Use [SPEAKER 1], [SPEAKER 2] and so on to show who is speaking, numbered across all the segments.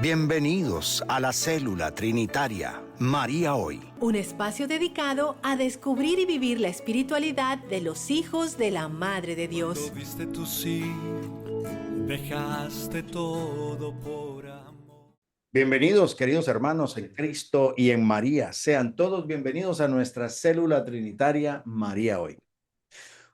[SPEAKER 1] Bienvenidos a la Célula Trinitaria María Hoy.
[SPEAKER 2] Un espacio dedicado a descubrir y vivir la espiritualidad de los hijos de la Madre de Dios.
[SPEAKER 3] Cuando diste tu sí, dejaste todo por amor.
[SPEAKER 4] Bienvenidos, queridos hermanos en Cristo y en María. Sean todos bienvenidos a nuestra Célula Trinitaria María Hoy.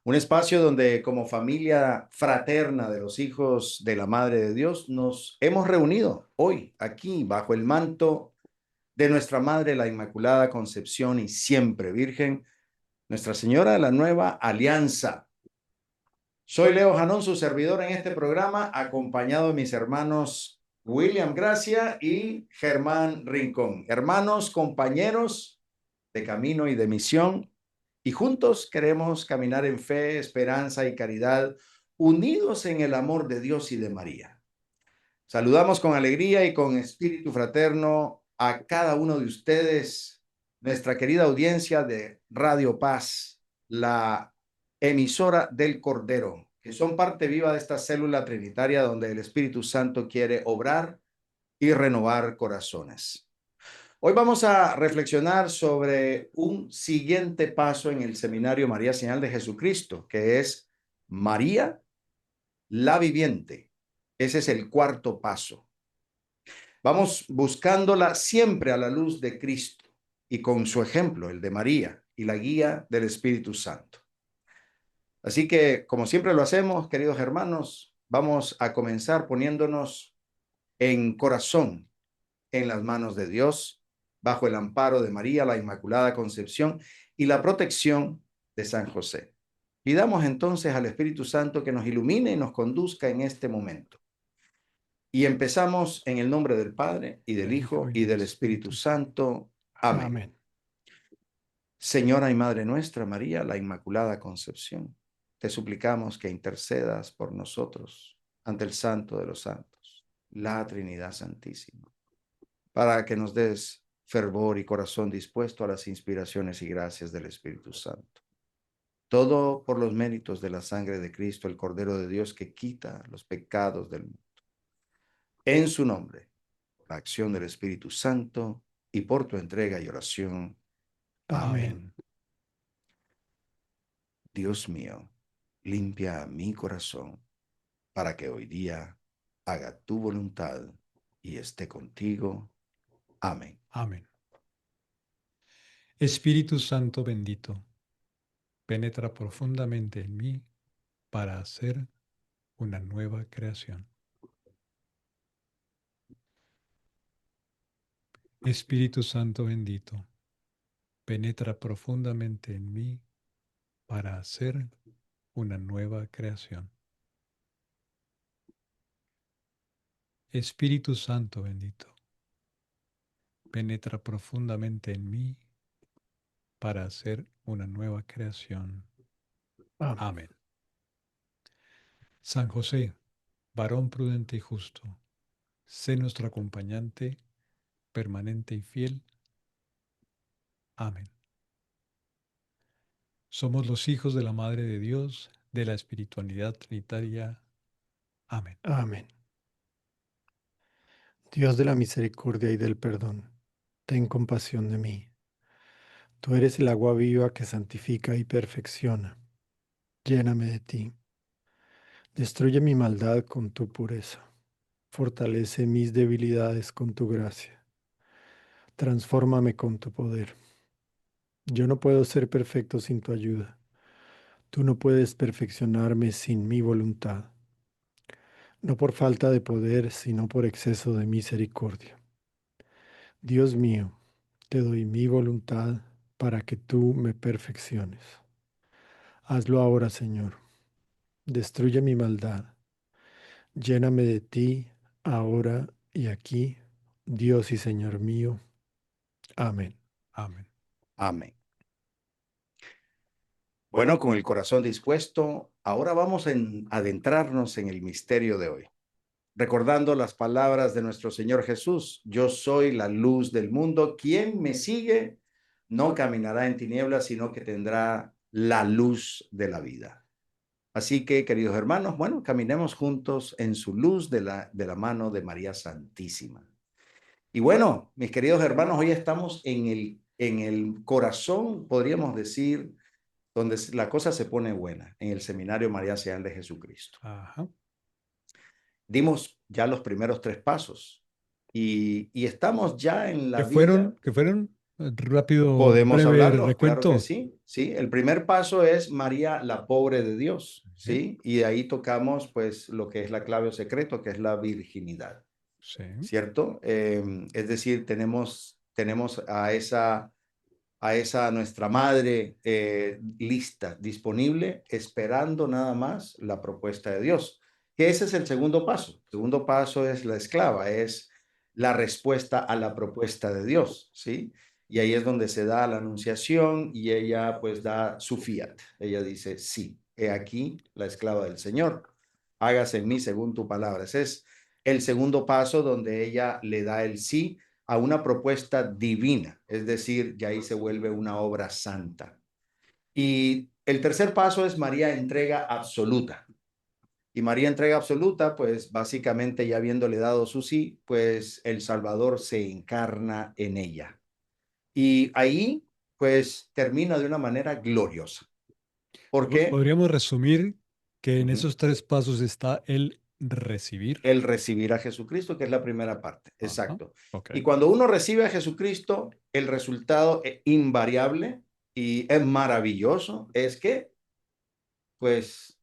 [SPEAKER 4] Un espacio donde, como familia fraterna de los hijos de la Madre de Dios, nos hemos reunido hoy aquí bajo el manto de nuestra Madre, la Inmaculada Concepción y siempre Virgen, Nuestra Señora de la Nueva Alianza. Soy Leo Janón, su servidor en este programa, acompañado de mis hermanos William Gracia y Germán Rincón. Hermanos, compañeros de camino y de misión, y juntos queremos caminar en fe, esperanza y caridad, unidos en el amor de Dios y de María. Saludamos con alegría y con espíritu fraterno a cada uno de ustedes, nuestra querida audiencia de Radio Paz, la emisora del Cordero, que son parte viva de esta célula trinitaria donde el Espíritu Santo quiere obrar y renovar corazones. Hoy vamos a reflexionar sobre un siguiente paso en el Seminario María Señal de Jesucristo, que es María la Viviente. Ese es el cuarto paso. Vamos buscándola siempre a la luz de Cristo y con su ejemplo, el de María, y la guía del Espíritu Santo. Así que, como siempre lo hacemos, queridos hermanos, vamos a comenzar poniéndonos en corazón en las manos de Dios, bajo el amparo de María, la Inmaculada Concepción y la protección de San José. Pidamos entonces al Espíritu Santo que nos ilumine y nos conduzca en este momento. Y empezamos en el nombre del Padre, y del Hijo, y del Espíritu Santo. Amén. Amén. Señora y Madre nuestra, María, la Inmaculada Concepción, te suplicamos que intercedas por nosotros ante el Santo de los Santos, la Trinidad Santísima, para que nos des fervor y corazón dispuesto a las inspiraciones y gracias del Espíritu Santo. Todo por los méritos de la sangre de Cristo, el Cordero de Dios que quita los pecados del mundo. En su nombre, la acción del Espíritu Santo y por tu entrega y oración. Amén. Dios mío, limpia mi corazón para que hoy día haga tu voluntad y esté contigo. Amén.
[SPEAKER 5] Amén. Espíritu Santo bendito, penetra profundamente en mí para hacer una nueva creación. Espíritu Santo bendito, penetra profundamente en mí para hacer una nueva creación. Espíritu Santo bendito, penetra profundamente en mí para hacer una nueva creación. Amén. San José, varón prudente y justo, sé nuestro acompañante permanente y fiel. Amén. Somos los hijos de la Madre de Dios, de la espiritualidad trinitaria. Amén.
[SPEAKER 6] Amén. Dios de la misericordia y del perdón, ten compasión de mí. Tú eres el agua viva que santifica y perfecciona. Lléname de ti. Destruye mi maldad con tu pureza. Fortalece mis debilidades con tu gracia. Transfórmame con tu poder. Yo no puedo ser perfecto sin tu ayuda. Tú no puedes perfeccionarme sin mi voluntad. No por falta de poder, sino por exceso de misericordia. Dios mío, te doy mi voluntad para que tú me perfecciones. Hazlo ahora, Señor. Destruye mi maldad. Lléname de ti, ahora y aquí, Dios y Señor mío. Amén.
[SPEAKER 5] Amén.
[SPEAKER 4] Amén. Bueno, con el corazón dispuesto, ahora vamos a adentrarnos en el misterio de hoy, recordando las palabras de nuestro Señor Jesús: yo soy la luz del mundo, quien me sigue no caminará en tinieblas, sino que tendrá la luz de la vida. Así que, queridos hermanos, bueno, caminemos juntos en su luz de la mano de María Santísima. Y bueno, mis queridos hermanos, hoy estamos en el corazón, podríamos decir, donde la cosa se pone buena, en el Seminario María Señal de Jesucristo.
[SPEAKER 5] Ajá.
[SPEAKER 4] Dimos ya los primeros 3 pasos y estamos ya en la
[SPEAKER 5] ¿Qué
[SPEAKER 4] vida.
[SPEAKER 5] fueron? ¿Qué fueron? Rápido,
[SPEAKER 4] Podemos
[SPEAKER 5] breve
[SPEAKER 4] hablarlo, claro que
[SPEAKER 5] recuento.
[SPEAKER 4] sí, sí. El primer paso es María, la pobre de Dios,
[SPEAKER 5] Sí.
[SPEAKER 4] ¿sí? Y de ahí tocamos, pues, lo que es la clave o secreto, que es la virginidad,
[SPEAKER 5] Sí.
[SPEAKER 4] ¿cierto? Es decir, tenemos a esa nuestra madre lista, disponible, esperando nada más la propuesta de Dios. Que ese es el segundo paso. El segundo paso es la esclava, es la respuesta a la propuesta de Dios, ¿sí? Y ahí es donde se da la anunciación y ella pues da su fiat. Ella dice, sí, he aquí la esclava del Señor. Hágase en mí según tu palabra. Ese es el segundo paso donde ella le da el sí a una propuesta divina, es decir, ya ahí se vuelve una obra santa. Y el tercer paso es María entrega absoluta. Y María entrega absoluta, pues básicamente ya habiéndole dado su sí, pues el Salvador se encarna en ella. Y ahí, pues termina de una manera gloriosa. ¿Por qué?
[SPEAKER 5] Podríamos resumir que en
[SPEAKER 4] Uh-huh.
[SPEAKER 5] esos 3 pasos está el recibir.
[SPEAKER 4] El recibir a Jesucristo, que es la primera parte.
[SPEAKER 5] Ajá.
[SPEAKER 4] Exacto.
[SPEAKER 5] Ok.
[SPEAKER 4] Y cuando uno recibe a Jesucristo, el resultado es invariable y es maravilloso, es que, pues,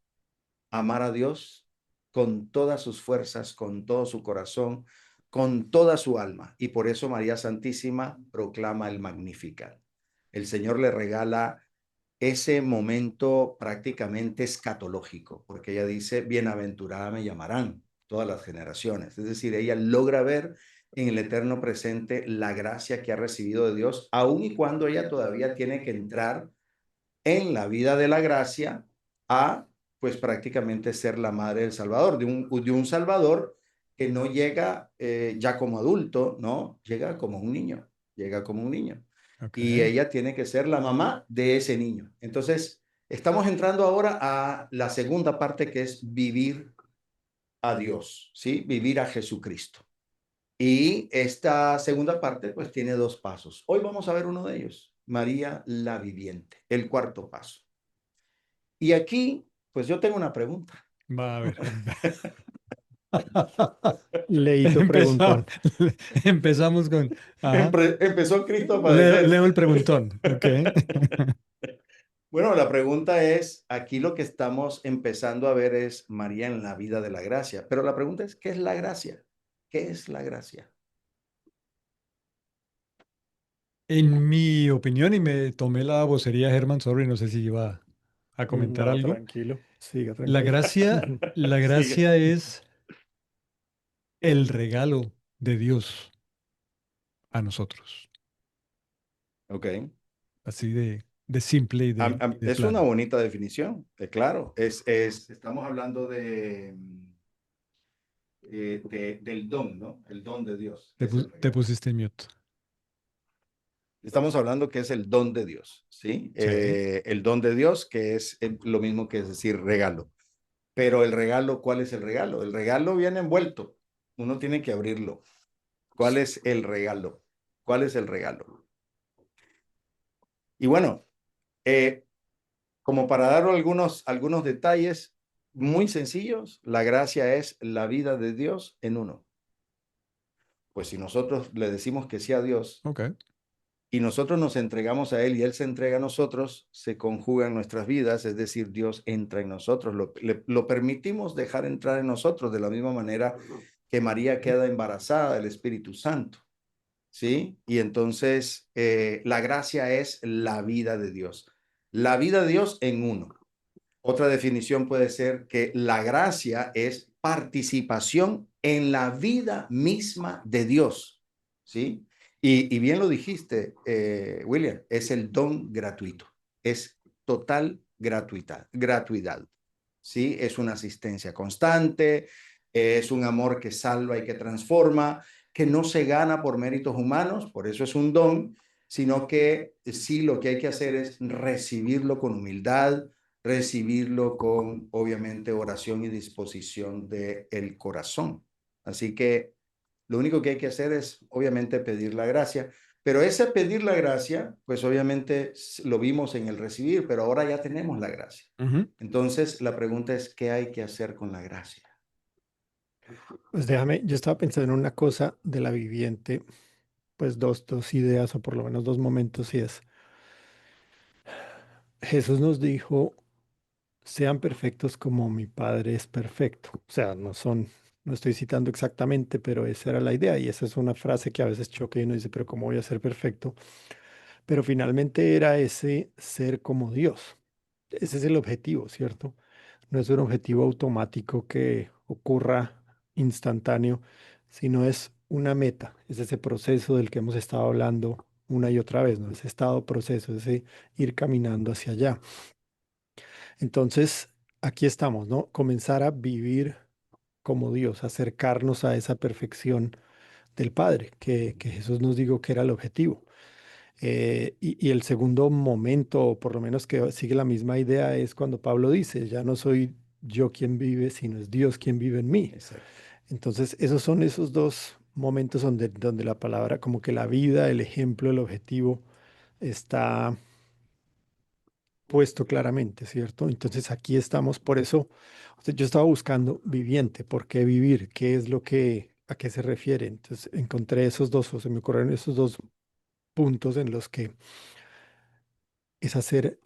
[SPEAKER 4] amar a Dios con todas sus fuerzas, con todo su corazón, con toda su alma. Y por eso María Santísima proclama el Magnificat. El Señor le regala ese momento prácticamente escatológico, porque ella dice, bienaventurada me llamarán todas las generaciones. Es decir, ella logra ver en el eterno presente la gracia que ha recibido de Dios, aun y cuando ella todavía tiene que entrar en la vida de la gracia a, pues prácticamente ser la madre del Salvador, de un Salvador que no llega ya como adulto, ¿no? Llega como un niño, llega como un niño.
[SPEAKER 5] Ok.
[SPEAKER 4] Y ella tiene que ser la mamá de ese niño. Entonces, estamos entrando ahora a la segunda parte que es vivir a Dios, ¿sí? Vivir a Jesucristo. Y esta segunda parte, pues tiene 2 pasos. Hoy vamos a ver uno de ellos, María la viviente, el cuarto paso. Y aquí, pues yo tengo una pregunta.
[SPEAKER 5] Va a ver.
[SPEAKER 6] Leíto preguntón.
[SPEAKER 5] Empezamos con... Ajá.
[SPEAKER 4] Empezó Cristo a padecer.
[SPEAKER 5] Leo el preguntón. Ok.
[SPEAKER 4] Bueno, la pregunta es, aquí lo que estamos empezando a ver es María en la vida de la gracia. Pero la pregunta es, ¿qué es la gracia? ¿Qué es la gracia?
[SPEAKER 5] En mi opinión, y me tomé la vocería Germán, sorry, no sé si iba a comentar
[SPEAKER 6] No,
[SPEAKER 5] algo.
[SPEAKER 6] tranquilo, siga
[SPEAKER 5] La
[SPEAKER 6] tranquilo.
[SPEAKER 5] gracia es el regalo de Dios a nosotros.
[SPEAKER 4] Ok.
[SPEAKER 5] Así de simple y de
[SPEAKER 4] Es una
[SPEAKER 5] plano.
[SPEAKER 4] bonita definición, claro. Estamos hablando del don, ¿no? El don de Dios.
[SPEAKER 5] Te,
[SPEAKER 4] Es el
[SPEAKER 5] te
[SPEAKER 4] regalo.
[SPEAKER 5] pusiste en mute.
[SPEAKER 4] Estamos hablando que es el don de Dios, ¿sí?
[SPEAKER 5] Sí.
[SPEAKER 4] El don de Dios, que es lo mismo que es decir regalo. Pero el regalo, ¿cuál es el regalo? El regalo viene envuelto. Uno tiene que abrirlo. ¿Cuál es el regalo? ¿Cuál es el regalo? Y bueno, como para dar algunos detalles muy sencillos, la gracia es la vida de Dios en uno. Pues si nosotros le decimos que sí a Dios,
[SPEAKER 5] Ok.
[SPEAKER 4] y nosotros nos entregamos a Él y Él se entrega a nosotros, se conjugan nuestras vidas, es decir, Dios entra en nosotros, lo permitimos dejar entrar en nosotros de la misma manera que María queda embarazada del Espíritu Santo, ¿sí? Y entonces la gracia es la vida de Dios, la vida de Dios en uno. Otra definición puede ser que la gracia es participación en la vida misma de Dios, ¿sí? Y bien lo dijiste, William, es el don gratuito, es total gratuidad, ¿sí? Es una asistencia constante, es un amor que salva y que transforma, que no se gana por méritos humanos, por eso es un don, sino que sí lo que hay que hacer es recibirlo con humildad, recibirlo con, obviamente, oración y disposición del corazón. Así que Lo único que hay que hacer es, obviamente, pedir la gracia. Pero ese pedir la gracia, pues obviamente lo vimos en el recibir, pero ahora ya tenemos la gracia. Entonces, la pregunta es, ¿qué hay que hacer con la gracia?
[SPEAKER 6] Pues déjame, yo estaba pensando en una cosa de la viviente, pues dos ideas o por lo menos dos momentos y es, Jesús nos dijo, sean perfectos como mi Padre es perfecto. O sea, no estoy citando exactamente, pero esa era la idea y esa es una frase que a veces choca y uno dice, pero ¿cómo voy a ser perfecto? Pero finalmente era ese ser como Dios. Ese es el objetivo, ¿cierto? No es un objetivo automático que ocurra instantáneo, sino es una meta, es ese proceso del que hemos estado hablando una y otra vez, ¿no? Ese estado proceso, ese ir caminando hacia allá. Entonces, aquí estamos, ¿no? Comenzar a vivir como Dios, acercarnos a esa perfección del Padre, que Jesús nos dijo que era el objetivo. Y el segundo momento, o por lo menos que sigue la misma idea, es cuando Pablo dice, ya no soy yo quien vive, sino es Dios quien vive en mí.
[SPEAKER 4] Exacto.
[SPEAKER 6] Entonces, esos son esos dos momentos donde la palabra, como que la vida, el ejemplo, el objetivo, está puesto claramente, ¿cierto? Entonces, aquí estamos, por eso, o sea, yo estaba buscando viviente, ¿por qué vivir? ¿Qué es lo que, a qué se refiere? Entonces, encontré esos dos, o se me ocurrieron esos dos puntos en los que es hacer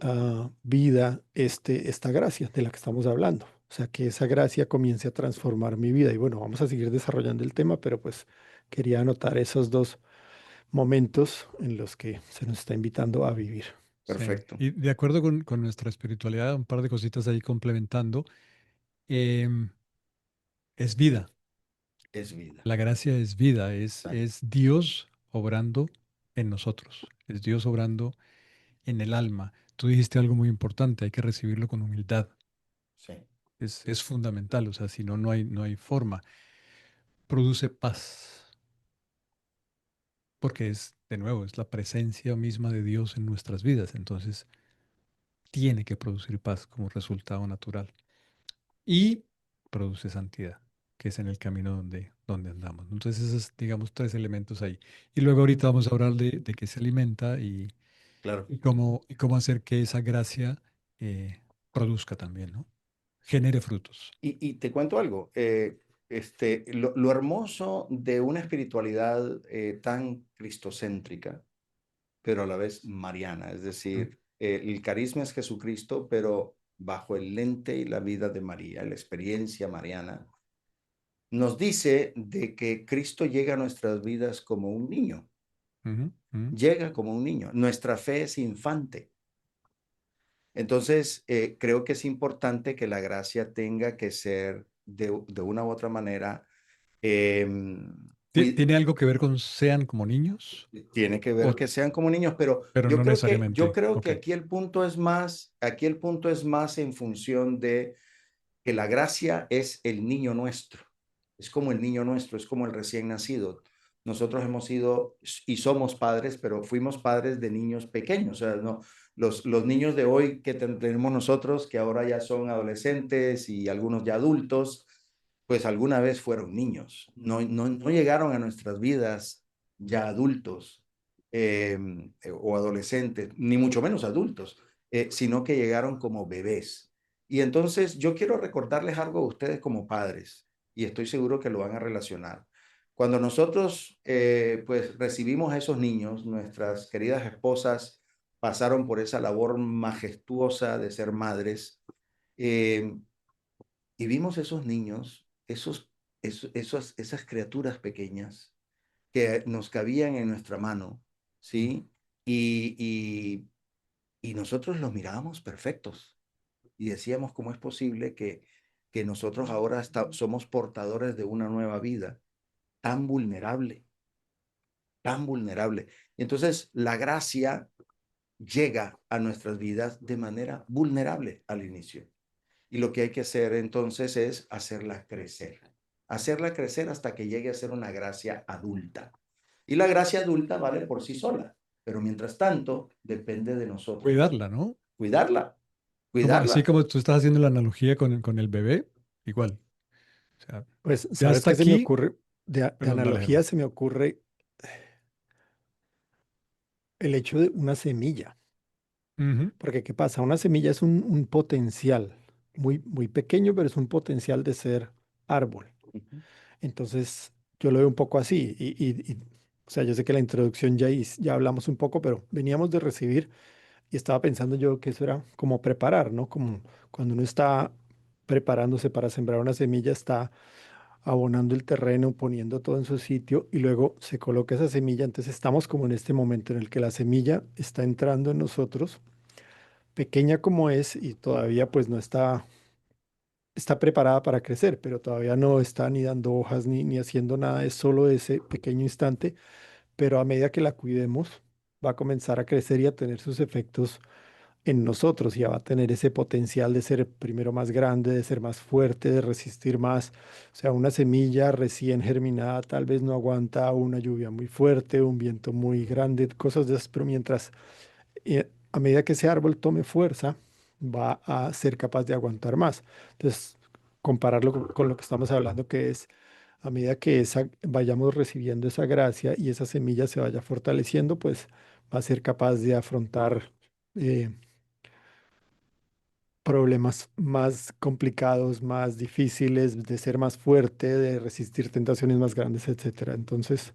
[SPEAKER 6] vida esta gracia de la que estamos hablando. O sea, que esa gracia comience a transformar mi vida. Y bueno, vamos a seguir desarrollando el tema, pero pues quería anotar esos dos momentos en los que se nos está invitando a vivir.
[SPEAKER 5] Sí.
[SPEAKER 4] Perfecto.
[SPEAKER 5] Y de acuerdo con nuestra espiritualidad, un par de cositas ahí complementando, em, es vida.
[SPEAKER 4] Es vida.
[SPEAKER 5] La gracia es vida,
[SPEAKER 4] Exacto.
[SPEAKER 5] es Dios obrando en nosotros, es Dios obrando en el alma. Tú dijiste algo muy importante, hay que recibirlo con humildad.
[SPEAKER 4] Sí.
[SPEAKER 5] Es fundamental, o sea, si no, no hay forma. Produce paz, porque es, de nuevo, es la presencia misma de Dios en nuestras vidas, entonces tiene que producir paz como resultado natural. Y produce santidad, que es en el camino donde andamos. Entonces, esos, digamos, tres elementos ahí. Y luego ahorita vamos a hablar de qué se alimenta
[SPEAKER 4] Claro.
[SPEAKER 5] y cómo hacer que esa gracia produzca también, ¿no? Genere frutos.
[SPEAKER 4] Y te cuento algo. Lo hermoso de una espiritualidad tan cristocéntrica, pero a la vez mariana, es
[SPEAKER 5] Mm,
[SPEAKER 4] decir, el carisma es Jesucristo, pero bajo el lente y la vida de María, la experiencia mariana, nos dice de que Cristo llega a nuestras vidas como un niño,
[SPEAKER 5] ujú, ujú.
[SPEAKER 4] llega como un niño. Nuestra fe es infante. Entonces, creo que es importante que la gracia tenga que ser de una u otra manera,
[SPEAKER 5] ¿Tiene algo que ver con sean como niños?
[SPEAKER 4] tiene que ver
[SPEAKER 5] O,
[SPEAKER 4] que sean como niños, pero
[SPEAKER 5] pero no
[SPEAKER 4] yo
[SPEAKER 5] necesariamente.
[SPEAKER 4] creo
[SPEAKER 5] Ok.
[SPEAKER 4] que aquí el punto es más en función de que la gracia es el niño nuestro, es como el niño nuestro, es como el recién nacido. Nosotros hemos sido y somos padres, pero fuimos padres de niños pequeños, o sea, no, los niños de hoy que tenemos nosotros, que ahora ya son adolescentes y algunos ya adultos, pues alguna vez fueron niños, no llegaron a nuestras vidas ya adultos o adolescentes, ni mucho menos adultos, sino que llegaron como bebés. Y entonces yo quiero recordarles algo a ustedes como padres, y estoy seguro que lo van a relacionar. Cuando nosotros pues recibimos a esos niños, nuestras queridas esposas pasaron por esa labor majestuosa de ser madres, eh, y vimos esos niños, esas criaturas pequeñas que nos cabían en nuestra mano, ¿sí? Y, y, y nosotros los mirábamos perfectos y decíamos, ¿cómo es posible que nosotros ahora somos portadores de una nueva vida tan vulnerable, tan vulnerable? Y entonces la gracia llega a nuestras vidas de manera vulnerable al inicio. Y lo que hay que hacer entonces es hacerla crecer hasta que llegue a ser una gracia adulta. Y la gracia adulta vale por sí sola, pero mientras tanto depende de nosotros.
[SPEAKER 5] Cuidarla, ¿no?
[SPEAKER 4] Cuidarla,
[SPEAKER 5] Como, así
[SPEAKER 4] cuidarla.
[SPEAKER 5] como tú estás haciendo la analogía con el bebé, igual. O sea,
[SPEAKER 6] Pues,
[SPEAKER 5] ya
[SPEAKER 6] ¿sabes
[SPEAKER 5] está
[SPEAKER 6] qué se me
[SPEAKER 5] aquí,
[SPEAKER 6] ocurre? de
[SPEAKER 5] Perdón, dale,
[SPEAKER 6] analogía
[SPEAKER 5] Germán.
[SPEAKER 6] se me ocurre el hecho de una semilla.
[SPEAKER 5] Ujú.
[SPEAKER 6] Porque ¿qué pasa? Una semilla es un potencial muy, muy pequeño, pero es un potencial de ser árbol.
[SPEAKER 4] Ujú.
[SPEAKER 6] Entonces, yo lo veo un poco así. O sea, yo sé que la introducción ya hablamos un poco, pero veníamos de recibir y estaba pensando yo que eso era como preparar, ¿no? Como cuando uno está preparándose para sembrar una semilla, está abonando el terreno, poniendo todo en su sitio y luego se coloca esa semilla. Entonces, estamos como en este momento en el que la semilla está entrando en nosotros, pequeña como es y todavía pues no está preparada para crecer, pero todavía no está ni dando hojas ni haciendo nada, es solo ese pequeño instante, pero a medida que la cuidemos, va a comenzar a crecer y a tener sus efectos en nosotros, y ya va a tener ese potencial de ser primero más grande, de ser más fuerte, de resistir más. O sea, una semilla recién germinada tal vez no aguanta una lluvia muy fuerte, un viento muy grande, cosas de esas, pero mientras a medida que ese árbol tome fuerza, va a ser capaz de aguantar más. Entonces, compararlo con lo que estamos hablando, que es a medida que vayamos recibiendo esa gracia y esa semilla se vaya fortaleciendo, pues va a ser capaz de afrontar eh, problemas más complicados, más difíciles, de ser más fuerte, de resistir tentaciones más grandes, etcétera. Entonces,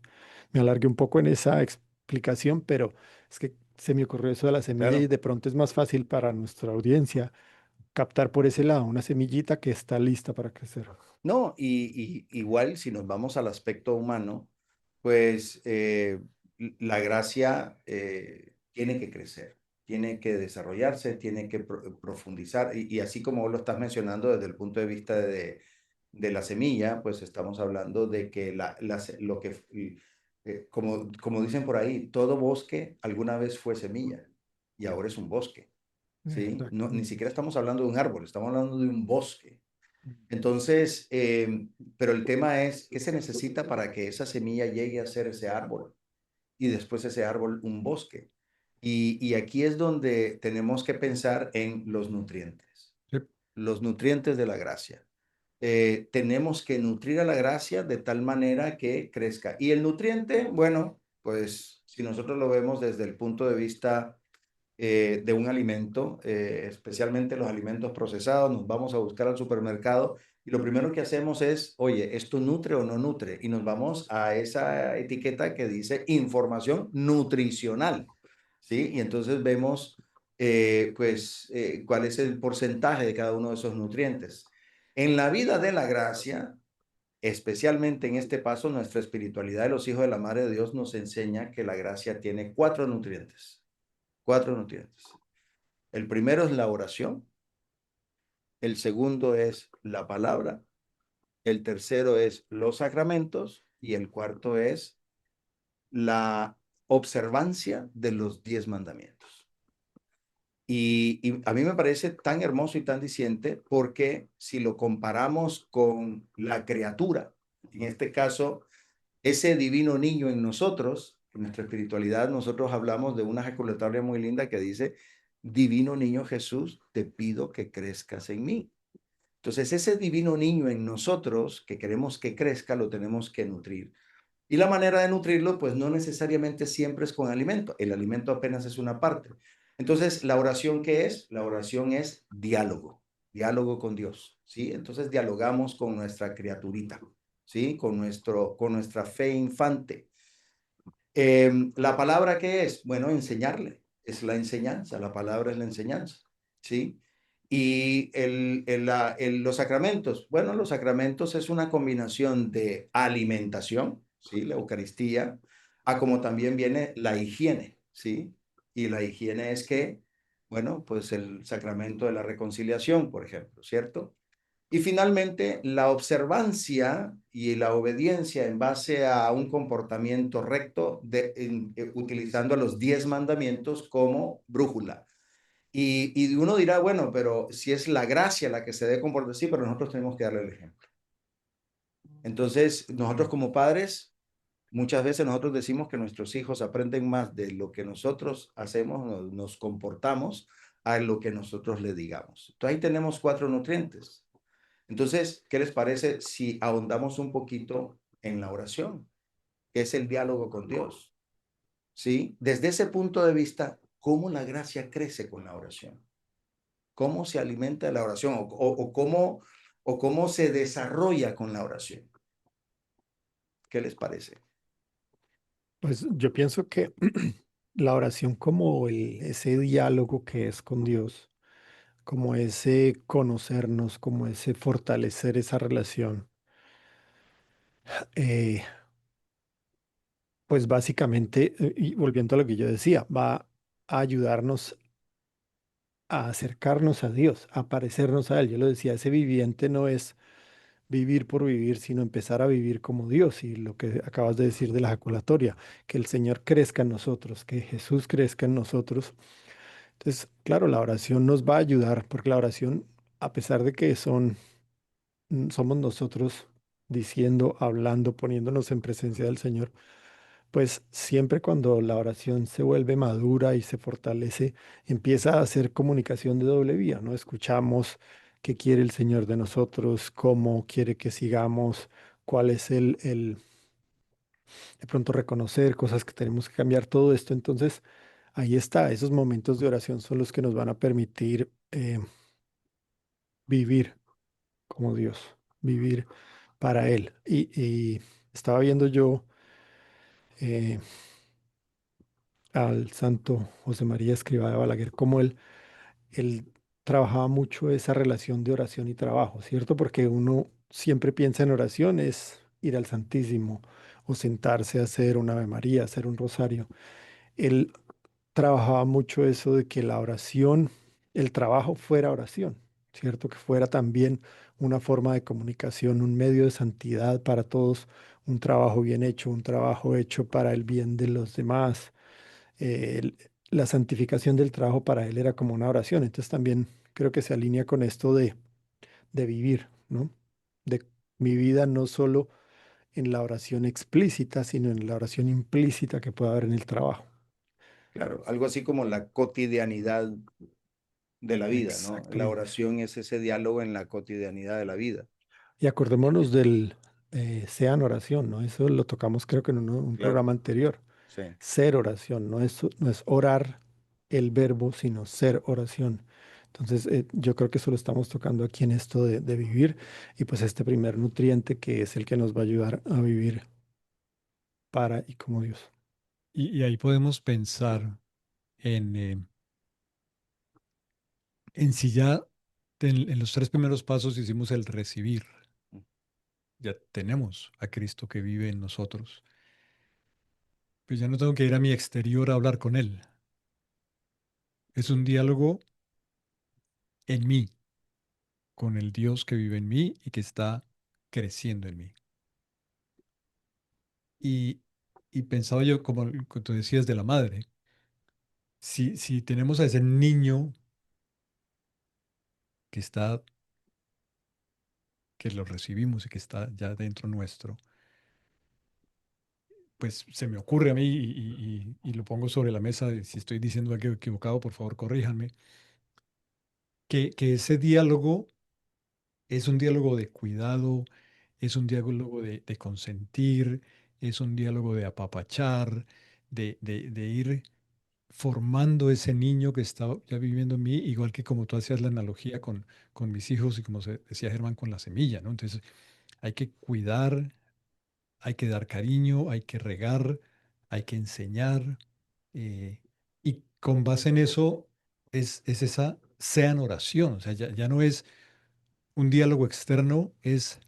[SPEAKER 6] me alargué un poco en esa explicación, pero es que se me ocurrió eso de la semilla y
[SPEAKER 4] Claro.
[SPEAKER 6] de pronto es más fácil para nuestra audiencia captar por ese lado una semillita que está lista para crecer.
[SPEAKER 4] No, igual si nos vamos al aspecto humano, pues la gracia tiene que crecer, tiene que desarrollarse, tiene que profundizar, y así como vos lo estás mencionando desde el punto de vista de la semilla, pues estamos hablando de que lo que, como dicen por ahí, todo bosque alguna vez fue semilla y ahora es un bosque, ¿sí? No, ni
[SPEAKER 6] Exactamente.
[SPEAKER 4] siquiera estamos hablando de un árbol, estamos hablando de un bosque. Entonces, pero el tema es, ¿qué se necesita para que esa semilla llegue a ser ese árbol? Y después ese árbol un bosque. Y aquí es donde tenemos que pensar en
[SPEAKER 5] Sí.
[SPEAKER 4] los nutrientes de la gracia. Tenemos que nutrir a la gracia de tal manera que crezca. Y el nutriente, bueno, pues si nosotros lo vemos desde el punto de vista de un alimento, especialmente los alimentos procesados, nos vamos a buscar al supermercado y lo primero que hacemos es, oye, ¿esto nutre o no nutre? Y nos vamos a esa etiqueta que dice información nutricional, ¿sí? Y entonces vemos, cuál es el porcentaje de cada uno de esos nutrientes. En la vida de la gracia, especialmente en este paso, nuestra espiritualidad de los hijos de la Madre de Dios nos enseña que la gracia tiene cuatro nutrientes. Cuatro nutrientes. El primero es la oración, el segundo es la palabra, el tercero es los sacramentos y el cuarto es la observancia de los 10 mandamientos. Y a mí me parece tan hermoso y tan diciente porque si lo comparamos con la criatura, en este caso, ese divino niño en nosotros, en nuestra espiritualidad, nosotros hablamos de una ejaculatoria muy linda que dice, divino niño Jesús, te pido que crezcas en mí. Entonces, ese divino niño en nosotros que queremos que crezca, lo tenemos que nutrir. Y la manera de nutrirlo, pues no necesariamente siempre es con alimento. El alimento apenas es una parte. Entonces, ¿la oración qué es? La oración es diálogo, diálogo con Dios, ¿sí? Entonces, dialogamos con nuestra criaturita, ¿sí? Con nuestra fe infante. ¿La palabra qué es? Bueno, enseñarle. Es la enseñanza, la palabra es la enseñanza, ¿sí? Y los sacramentos. Bueno, los sacramentos es una combinación de alimentación, ¿sí? La Eucaristía, a como también viene la higiene, ¿sí? Y la higiene es que, bueno, pues el sacramento de la reconciliación, por ejemplo, ¿cierto? Y finalmente, la observancia y la obediencia en base a un comportamiento recto, utilizando los 10 mandamientos como brújula. Y uno dirá, bueno, pero si es la gracia la que se debe comportar, sí, pero nosotros tenemos que darle el ejemplo. Entonces, nosotros
[SPEAKER 5] Claro.
[SPEAKER 4] como padres, muchas veces nosotros decimos que nuestros hijos aprenden más de lo que nosotros hacemos, nos comportamos, a lo que nosotros le digamos. Entonces, ahí tenemos 4 nutrientes. Entonces, ¿qué les parece si ahondamos un poquito en la oración, que es el diálogo con Dios. ¿Sí? Desde ese punto de vista, ¿cómo la gracia crece con la oración? ¿Cómo se alimenta de la oración? O cómo se desarrolla con la oración? ¿Qué les parece?
[SPEAKER 6] Pues yo pienso que la oración como ese diálogo que es con Dios, como ese conocernos, como ese fortalecer esa relación, eh, pues básicamente, y volviendo a lo que yo decía, va a ayudarnos a acercarnos a Dios, a parecernos a Él. Yo lo decía, ese viviente no es vivir por vivir, sino empezar a vivir como Dios. Y lo que acabas de decir de la ejaculatoria, que el Señor crezca en nosotros, que Jesús crezca en nosotros. Entonces, claro, la oración nos va a ayudar, porque la oración, a pesar de que somos nosotros diciendo, hablando, poniéndonos en presencia del Señor, pues siempre cuando la oración se vuelve madura y se fortalece, empieza a hacer comunicación de doble vía, ¿no? Escuchamos qué quiere el Señor de nosotros, cómo quiere que sigamos, cuál es de pronto reconocer cosas que tenemos que cambiar, todo esto. Entonces, ahí está, esos momentos de oración son los que nos van a permitir vivir como Dios, vivir para Él. Y estaba viendo yo eh, al santo José María Escrivá de Balaguer, cómo él trabajaba mucho esa relación de oración y trabajo, ¿cierto? Porque uno siempre piensa en oración, es ir al Santísimo o sentarse a hacer una Ave María, hacer un rosario. Él trabajaba mucho eso de que la oración, el trabajo fuera oración, ¿cierto? Que fuera también una forma de comunicación, un medio de santidad para todos, un trabajo bien hecho, un trabajo hecho para el bien de los demás. La santificación del trabajo para él era como una oración, entonces también creo que se alinea con esto de vivir, ¿no? De mi vida no solo en la oración explícita, sino en la oración implícita que puede haber en el trabajo.
[SPEAKER 4] Claro, algo así como la cotidianidad de la vida, ¿no? La
[SPEAKER 6] Exactamente.
[SPEAKER 4] oración es ese diálogo en la cotidianidad de la vida.
[SPEAKER 6] Y acordémonos del sean oración, ¿no? Eso lo tocamos creo que en un
[SPEAKER 4] Claro,
[SPEAKER 6] programa anterior.
[SPEAKER 4] sí.
[SPEAKER 6] Ser oración, no es orar el verbo, sino ser oración. Entonces, yo creo que eso lo estamos tocando aquí en esto de vivir y pues este primer nutriente que es el que nos va a ayudar a vivir para y como Dios.
[SPEAKER 5] Y ahí podemos pensar en si ya en los tres primeros pasos hicimos el recibir, ya tenemos a Cristo que vive en nosotros, pues ya no tengo que ir a mi exterior a hablar con Él. Es un diálogo en mí, con el Dios que vive en mí y que está creciendo en mí. Y, y pensaba yo, como tú decías de la madre, si tenemos a ese niño que está, que lo recibimos y que está ya dentro nuestro, pues se me ocurre a mí y lo pongo sobre la mesa, y si estoy diciendo algo equivocado, por favor, corríjanme, que ese diálogo es un diálogo de cuidado, es un diálogo de consentir, es un diálogo de apapachar, de ir formando ese niño que está ya viviendo en mí, igual que como tú hacías la analogía con mis hijos y como decía Germán con la semilla, ¿no? Entonces hay que cuidar, hay que dar cariño, hay que regar, hay que enseñar, y con base en eso es esa sean oración, o sea, ya no es un diálogo externo, es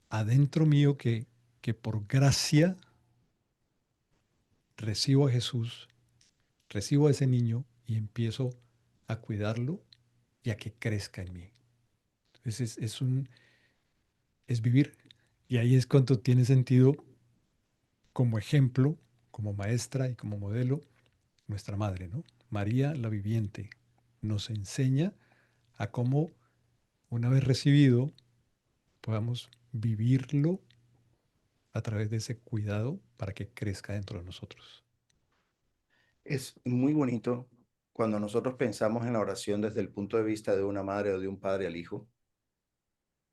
[SPEAKER 5] adentro mío que por gracia recibo a Jesús, recibo a ese niño y empiezo a cuidarlo y a que crezca en mí. Entonces es vivir. Y ahí es cuando tiene sentido como ejemplo, como maestra y como modelo, nuestra madre, ¿no? María la viviente nos enseña a cómo, una vez recibido, podamos vivirlo a través de ese cuidado para que crezca dentro de nosotros.
[SPEAKER 4] Es muy bonito cuando nosotros pensamos en la oración desde el punto de vista de una madre o de un padre al hijo,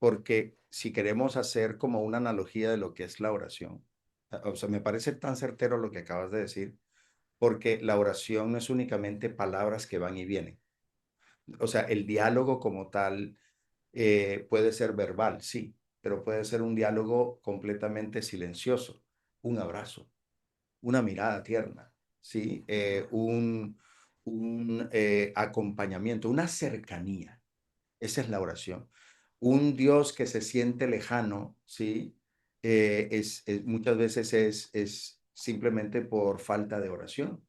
[SPEAKER 4] porque si queremos hacer como una analogía de lo que es la oración, o sea, me parece tan certero lo que acabas de decir, porque la oración no es únicamente palabras que van y vienen. O sea, el diálogo como tal puede ser verbal, sí, pero puede ser un diálogo completamente silencioso, un abrazo, una mirada tierna, ¿sí? Un acompañamiento, una cercanía. Esa es la oración. Un Dios que se siente lejano, ¿sí? Muchas veces es simplemente por falta de oración,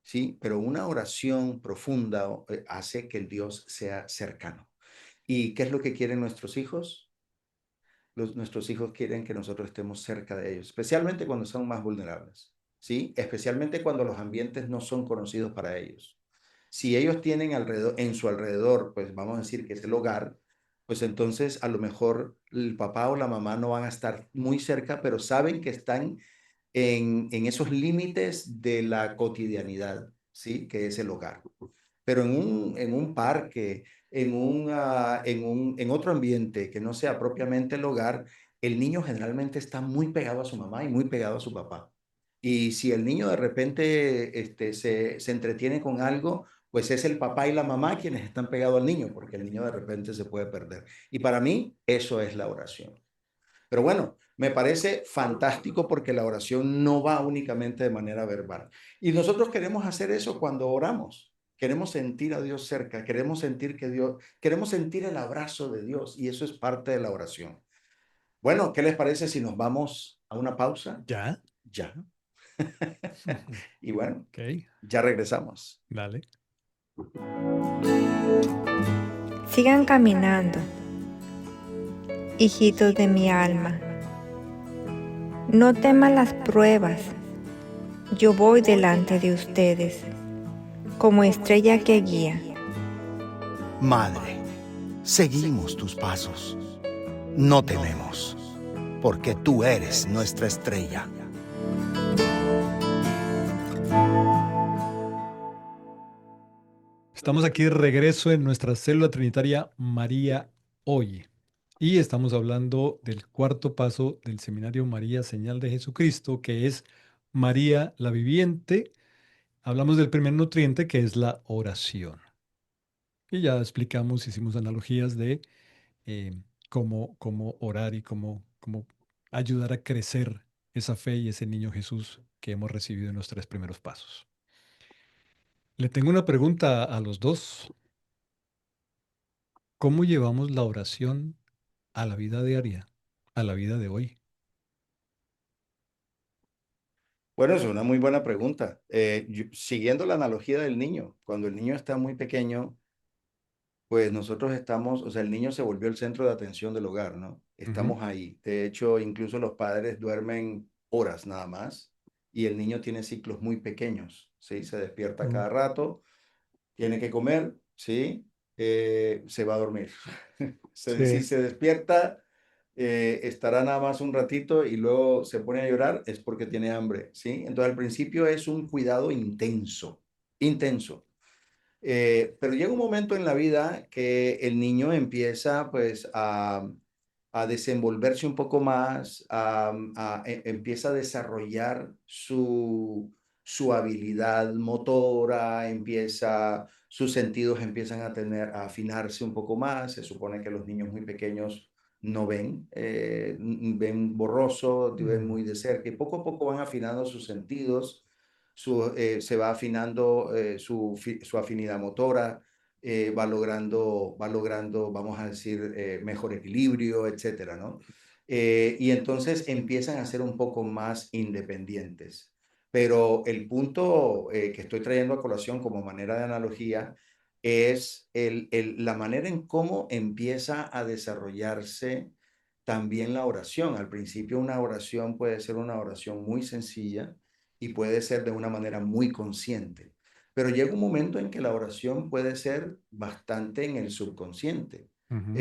[SPEAKER 4] ¿sí? Pero una oración profunda hace que el Dios sea cercano. ¿Y qué es lo que quieren nuestros hijos? Nuestros hijos quieren que nosotros estemos cerca de ellos, especialmente cuando son más vulnerables, ¿sí? Especialmente cuando los ambientes no son conocidos para ellos. Si ellos tienen alrededor, en su alrededor, pues vamos a decir que es el hogar, pues entonces a lo mejor el papá o la mamá no van a estar muy cerca, pero saben que están en esos límites de la cotidianidad, ¿sí? Que es el hogar. Pero en un parque, en otro ambiente que no sea propiamente el hogar, el niño generalmente está muy pegado a su mamá y muy pegado a su papá. Y si el niño de repente se entretiene con algo, pues es el papá y la mamá quienes están pegados al niño, porque el niño de repente se puede perder. Y para mí, eso es la oración. Pero bueno, me parece fantástico porque la oración no va únicamente de manera verbal. Y nosotros queremos hacer eso cuando oramos. Queremos sentir a Dios cerca, queremos sentir el abrazo de Dios y eso es parte de la oración. Bueno, ¿qué les parece si nos vamos a una pausa?
[SPEAKER 5] ¿Ya?
[SPEAKER 4] Ya. Y bueno,
[SPEAKER 5] Ok,
[SPEAKER 4] ya regresamos.
[SPEAKER 5] dale.
[SPEAKER 7] Sigan caminando, hijitos de mi alma. No teman las pruebas. Yo voy delante de ustedes, como estrella que guía.
[SPEAKER 1] Madre, seguimos tus pasos. No tememos, porque tú eres nuestra estrella.
[SPEAKER 5] Estamos aquí de regreso en nuestra célula trinitaria María Hoy. Y estamos hablando del cuarto paso del seminario María Señal de Jesucristo, que es María la Viviente. Hablamos del primer nutriente, que es la oración. Y ya explicamos, hicimos analogías de cómo orar y cómo ayudar a crecer esa fe y ese niño Jesús que hemos recibido en los tres primeros pasos. Le tengo una pregunta a los dos. ¿Cómo llevamos la oración a la vida diaria, a la vida de hoy?
[SPEAKER 4] Bueno, es una muy buena pregunta. Siguiendo la analogía del niño, cuando el niño está muy pequeño, pues nosotros estamos, o sea, el niño se volvió el centro de atención del hogar, ¿no?
[SPEAKER 5] Ujú.
[SPEAKER 4] Estamos ahí. De hecho, incluso los padres duermen horas nada más y el niño tiene ciclos muy pequeños, ¿sí? Se despierta
[SPEAKER 5] Mm.
[SPEAKER 4] cada rato, tiene que comer, ¿sí? Se va a dormir. Si
[SPEAKER 6] Sí,
[SPEAKER 4] se despierta, estará nada más un ratito y luego se pone a llorar, es porque tiene hambre, ¿sí? Entonces, al principio es un cuidado intenso, intenso. Pero llega un momento en la vida que el niño empieza pues a desenvolverse un poco más, empieza a desarrollar su habilidad motora, sus sentidos empiezan a afinarse un poco más. Se supone que los niños muy pequeños no ven, ven borroso, ven
[SPEAKER 5] Mm.
[SPEAKER 4] muy de cerca y poco a poco van afinando sus sentidos se va afinando su afinidad motora, va logrando, vamos a decir, mejor equilibrio, etcétera, ¿no? Y entonces empiezan a ser un poco más independientes. Pero el punto que estoy trayendo a colación como manera de analogía es la manera en cómo empieza a desarrollarse también la oración. Al principio una oración puede ser una oración muy sencilla y puede ser de una manera muy consciente. Pero llega un momento en que la oración puede ser bastante en el subconsciente.
[SPEAKER 5] Ujú.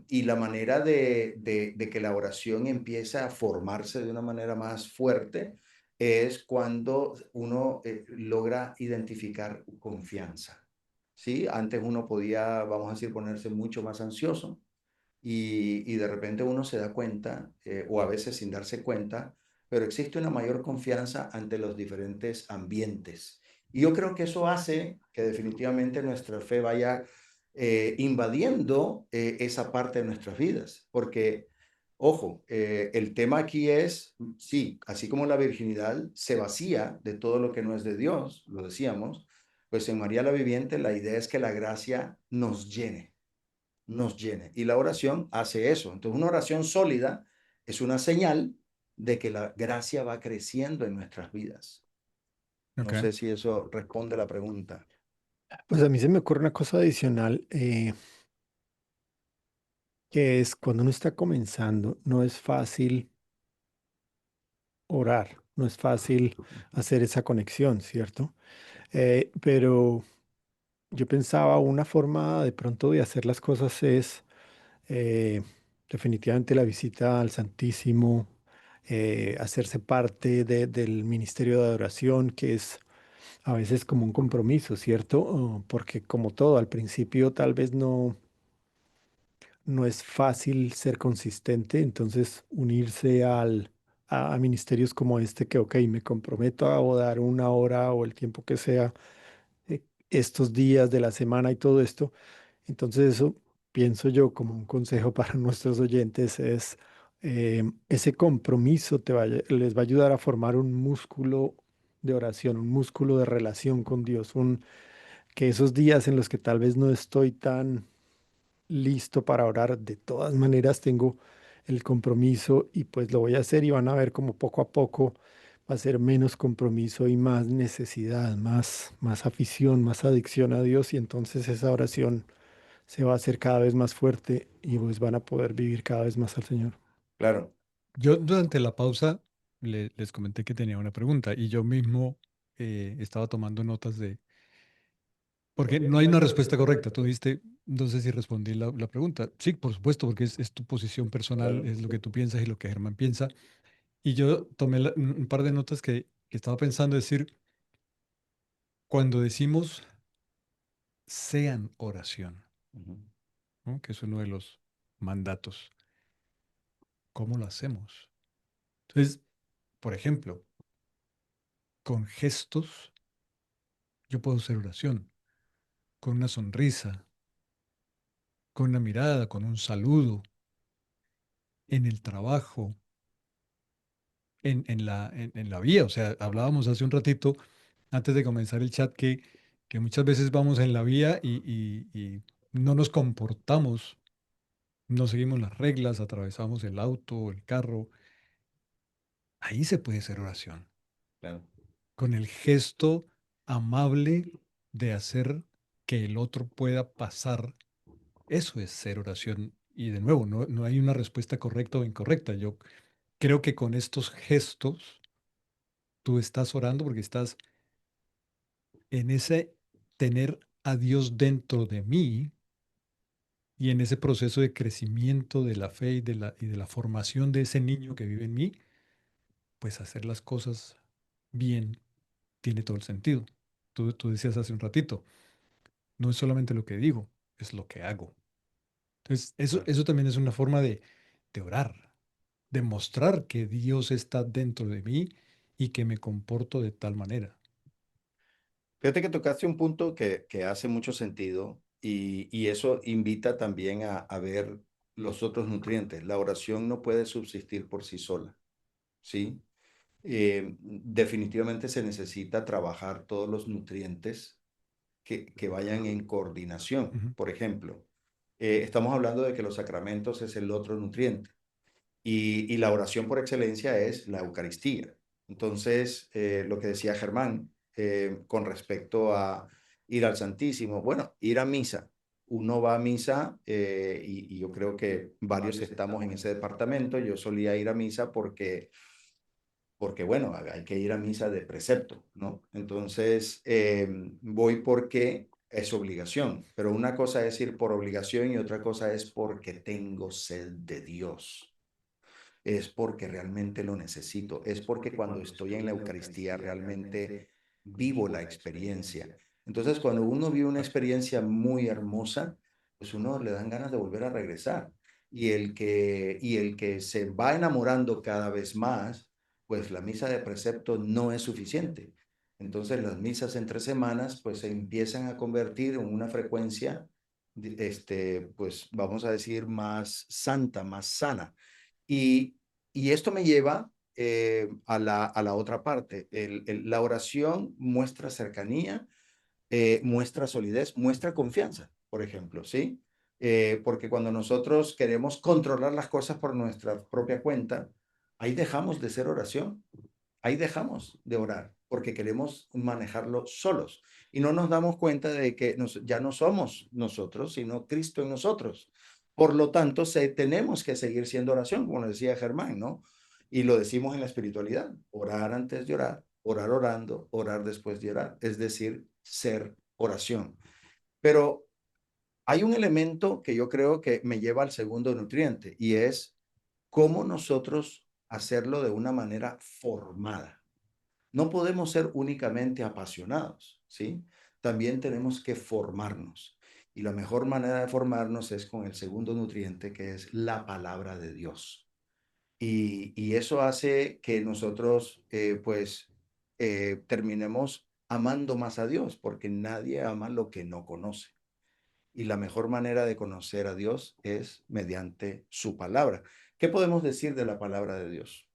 [SPEAKER 4] Y la manera de que la oración empieza a formarse de una manera más fuerte es cuando uno logra identificar confianza. ¿Sí? Antes uno podía, vamos a decir, ponerse mucho más ansioso y de repente uno se da cuenta, o a veces sin darse cuenta, pero existe una mayor confianza ante los diferentes ambientes. Y yo creo que eso hace que definitivamente nuestra fe vaya invadiendo esa parte de nuestras vidas, porque, ojo, el tema aquí es, sí, así como la virginidad se vacía de todo lo que no es de Dios, lo decíamos, pues en María la Viviente la idea es que la gracia nos llene. Y la oración hace eso. Entonces, una oración sólida es una señal de que la gracia va creciendo en nuestras vidas. No
[SPEAKER 5] Ok.
[SPEAKER 4] sé si eso responde a la pregunta.
[SPEAKER 6] Pues a mí se me ocurre una cosa adicional, que es cuando uno está comenzando, no es fácil orar, no es fácil hacer esa conexión, ¿cierto? Pero yo pensaba una forma de pronto de hacer las cosas es eh, definitivamente la visita al Santísimo, hacerse parte del ministerio de adoración, que es a veces como un compromiso, ¿cierto? Porque como todo, al principio tal vez no es fácil ser consistente, entonces unirse a ministerios como este, que, ok, me comprometo a dar una hora o el tiempo que sea, estos días de la semana y todo esto. Entonces eso, pienso yo, como un consejo para nuestros oyentes, es ese compromiso les va a ayudar a formar un músculo de oración, un músculo de relación con Dios, que esos días en los que tal vez no estoy tan listo para orar, de todas maneras tengo el compromiso y pues lo voy a hacer, y van a ver como poco a poco va a ser menos compromiso y más necesidad, más afición, más adicción a Dios, y entonces esa oración se va a hacer cada vez más fuerte y pues van a poder vivir cada vez más al Señor.
[SPEAKER 4] Claro,
[SPEAKER 5] Yo durante la pausa les comenté que tenía una pregunta y yo mismo estaba tomando notas de, porque no hay una respuesta correcta. Tú dijiste, no sé si respondí la pregunta. Sí, por supuesto, porque es tu posición personal,
[SPEAKER 4] claro.
[SPEAKER 5] es lo que tú piensas y lo que Germán piensa. Y yo tomé un par de notas que estaba pensando decir, cuando decimos sean oración,
[SPEAKER 4] Ujú.
[SPEAKER 5] ¿no? Que es uno de los mandatos, ¿cómo lo hacemos? Entonces, por ejemplo, con gestos yo puedo hacer oración, con una sonrisa, con una mirada, con un saludo, en el trabajo, en la vía. O sea, hablábamos hace un ratito, antes de comenzar el chat, que muchas veces vamos en la vía y no nos comportamos, no seguimos las reglas, atravesamos el auto, el carro. Ahí se puede hacer oración,
[SPEAKER 4] Claro.
[SPEAKER 5] con el gesto amable de hacer que el otro pueda pasar. Eso es ser oración. Y de nuevo, no hay una respuesta correcta o incorrecta. Yo creo que con estos gestos tú estás orando porque estás en ese tener a Dios dentro de mí y en ese proceso de crecimiento de la fe y de la formación de ese niño que vive en mí, pues hacer las cosas bien tiene todo el sentido. Tú decías hace un ratito, no es solamente lo que digo, es lo que hago. Entonces, eso,
[SPEAKER 4] Claro.
[SPEAKER 5] eso también es una forma de orar, de mostrar que Dios está dentro de mí y que me comporto de tal manera.
[SPEAKER 4] Fíjate que tocaste un punto que hace mucho sentido y eso invita también a ver los otros nutrientes. La oración no puede subsistir por sí sola, ¿sí? Definitivamente se necesita trabajar todos los nutrientes que vayan en coordinación.
[SPEAKER 5] Ujú.
[SPEAKER 4] Por ejemplo, estamos hablando de que los sacramentos es el otro nutriente y la oración por excelencia es la Eucaristía. Entonces, lo que decía Germán con respecto a ir al Santísimo, bueno, ir a misa. Uno va a misa y yo creo que varios estamos en ese departamento. Yo solía ir a misa porque bueno, hay que ir a misa de precepto, ¿no? Entonces, voy porque es obligación, pero una cosa es ir por obligación y otra cosa es porque tengo sed de Dios, es porque realmente lo necesito, es porque cuando estoy en la Eucaristía realmente vivo la experiencia. Entonces, cuando uno vive una experiencia muy hermosa, pues uno le dan ganas de volver a regresar. y el que se va enamorando cada vez más, pues la misa de precepto no es suficiente. Entonces las misas entre semanas pues se empiezan a convertir en una frecuencia, pues vamos a decir, más santa, más sana. Y, y esto me lleva a la otra parte. La oración muestra cercanía, muestra solidez, muestra confianza, por ejemplo, ¿sí? Porque cuando nosotros queremos controlar las cosas por nuestra propia cuenta, ahí dejamos de ser oración, ahí dejamos de orar, porque queremos manejarlo solos y no nos damos cuenta de que ya no somos nosotros, sino Cristo en nosotros. Por lo tanto, tenemos que seguir siendo oración, como decía Germán, ¿no? Y lo decimos en la espiritualidad, orar antes de orar, orar orando, orar después de orar, es decir, ser oración. Pero hay un elemento que yo creo que me lleva al segundo nutriente y es cómo nosotros hacerlo de una manera formada. No podemos ser únicamente apasionados, ¿sí? También tenemos que formarnos. Y la mejor manera de formarnos es con el segundo nutriente, que es la palabra de Dios. Y eso hace que nosotros, terminemos amando más a Dios, porque nadie ama lo que no conoce. Y la mejor manera de conocer a Dios es mediante su palabra. ¿Qué podemos decir de la palabra de Dios?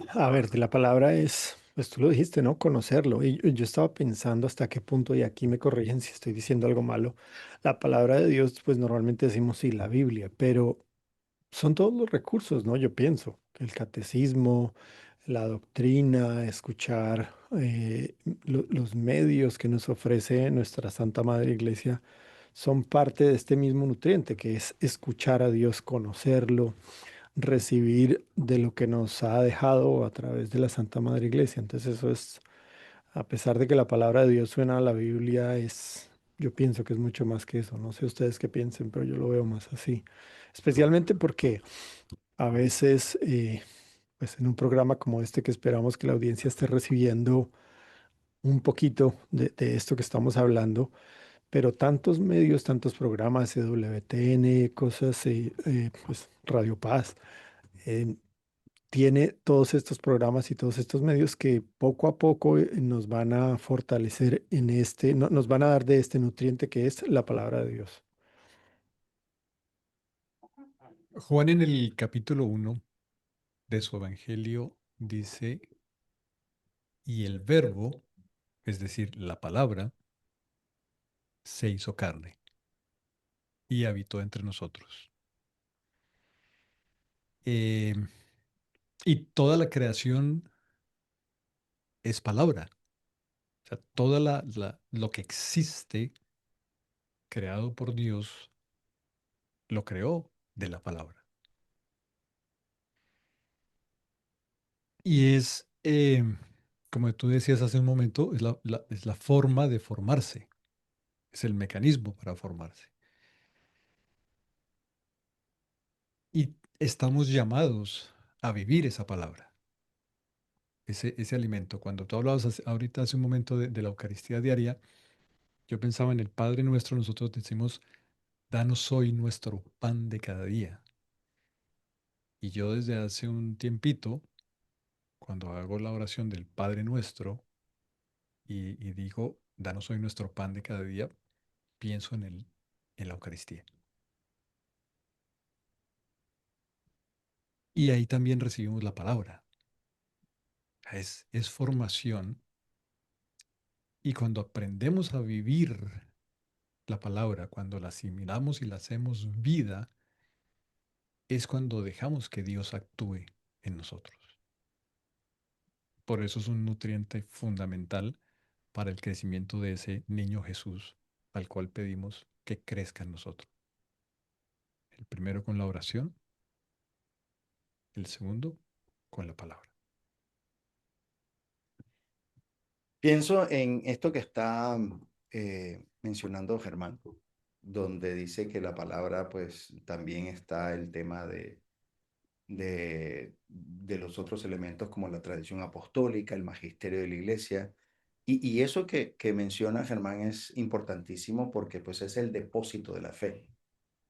[SPEAKER 6] A ver, de la palabra es, pues tú lo dijiste, ¿no? Conocerlo. Y yo estaba pensando hasta qué punto, y aquí me corrigen si estoy diciendo algo malo, la palabra de Dios, pues normalmente decimos sí, la Biblia, pero son todos los recursos, ¿no? Yo pienso, el catecismo, la doctrina, escuchar los medios que nos ofrece nuestra Santa Madre Iglesia son parte de este mismo nutriente, que es escuchar a Dios, conocerlo, recibir de lo que nos ha dejado a través de la Santa Madre Iglesia. Entonces eso es, a pesar de que la palabra de Dios suena a la Biblia, es, yo pienso que es mucho más que eso. No sé ustedes qué piensen, pero yo lo veo más así. Especialmente porque a veces, pues en un programa como este que esperamos que la audiencia esté recibiendo un poquito de esto que estamos hablando, pero tantos medios, tantos programas, CWTN, cosas, pues Radio Paz, eh, tiene todos estos programas y todos estos medios que poco a poco nos van a fortalecer en este, nos van a dar de este nutriente que es la palabra de Dios.
[SPEAKER 5] Juan en el capítulo 1 de su Evangelio dice, y el verbo, es decir, la palabra, se hizo carne y habitó entre nosotros. Eh, y toda la creación es palabra. O sea, toda lo que existe creado por Dios lo creó de la palabra. Y es, como tú decías hace un momento, es la forma de formarse, es el mecanismo para formarse. Y estamos llamados a vivir esa palabra, ese alimento. Cuando tú hablabas ahorita hace un momento de la Eucaristía diaria, yo pensaba en el Padre Nuestro, nosotros decimos, danos hoy nuestro pan de cada día. Y yo desde hace un tiempito, cuando hago la oración del Padre Nuestro y digo, danos hoy nuestro pan de cada día, pienso en la Eucaristía. Y ahí también recibimos la palabra. Es formación. Y cuando aprendemos a vivir la palabra, cuando la asimilamos y la hacemos vida, es cuando dejamos que Dios actúe en nosotros. Por eso es un nutriente fundamental para el crecimiento de ese niño Jesús al cual pedimos que crezca en nosotros. El primero con la oración, el segundo con la palabra.
[SPEAKER 4] Pienso en esto que está mencionando Germán, donde dice que la palabra, pues también está el tema de los otros elementos como la tradición apostólica, el magisterio de la iglesia. Y eso que menciona Germán es importantísimo porque pues es el depósito de la fe,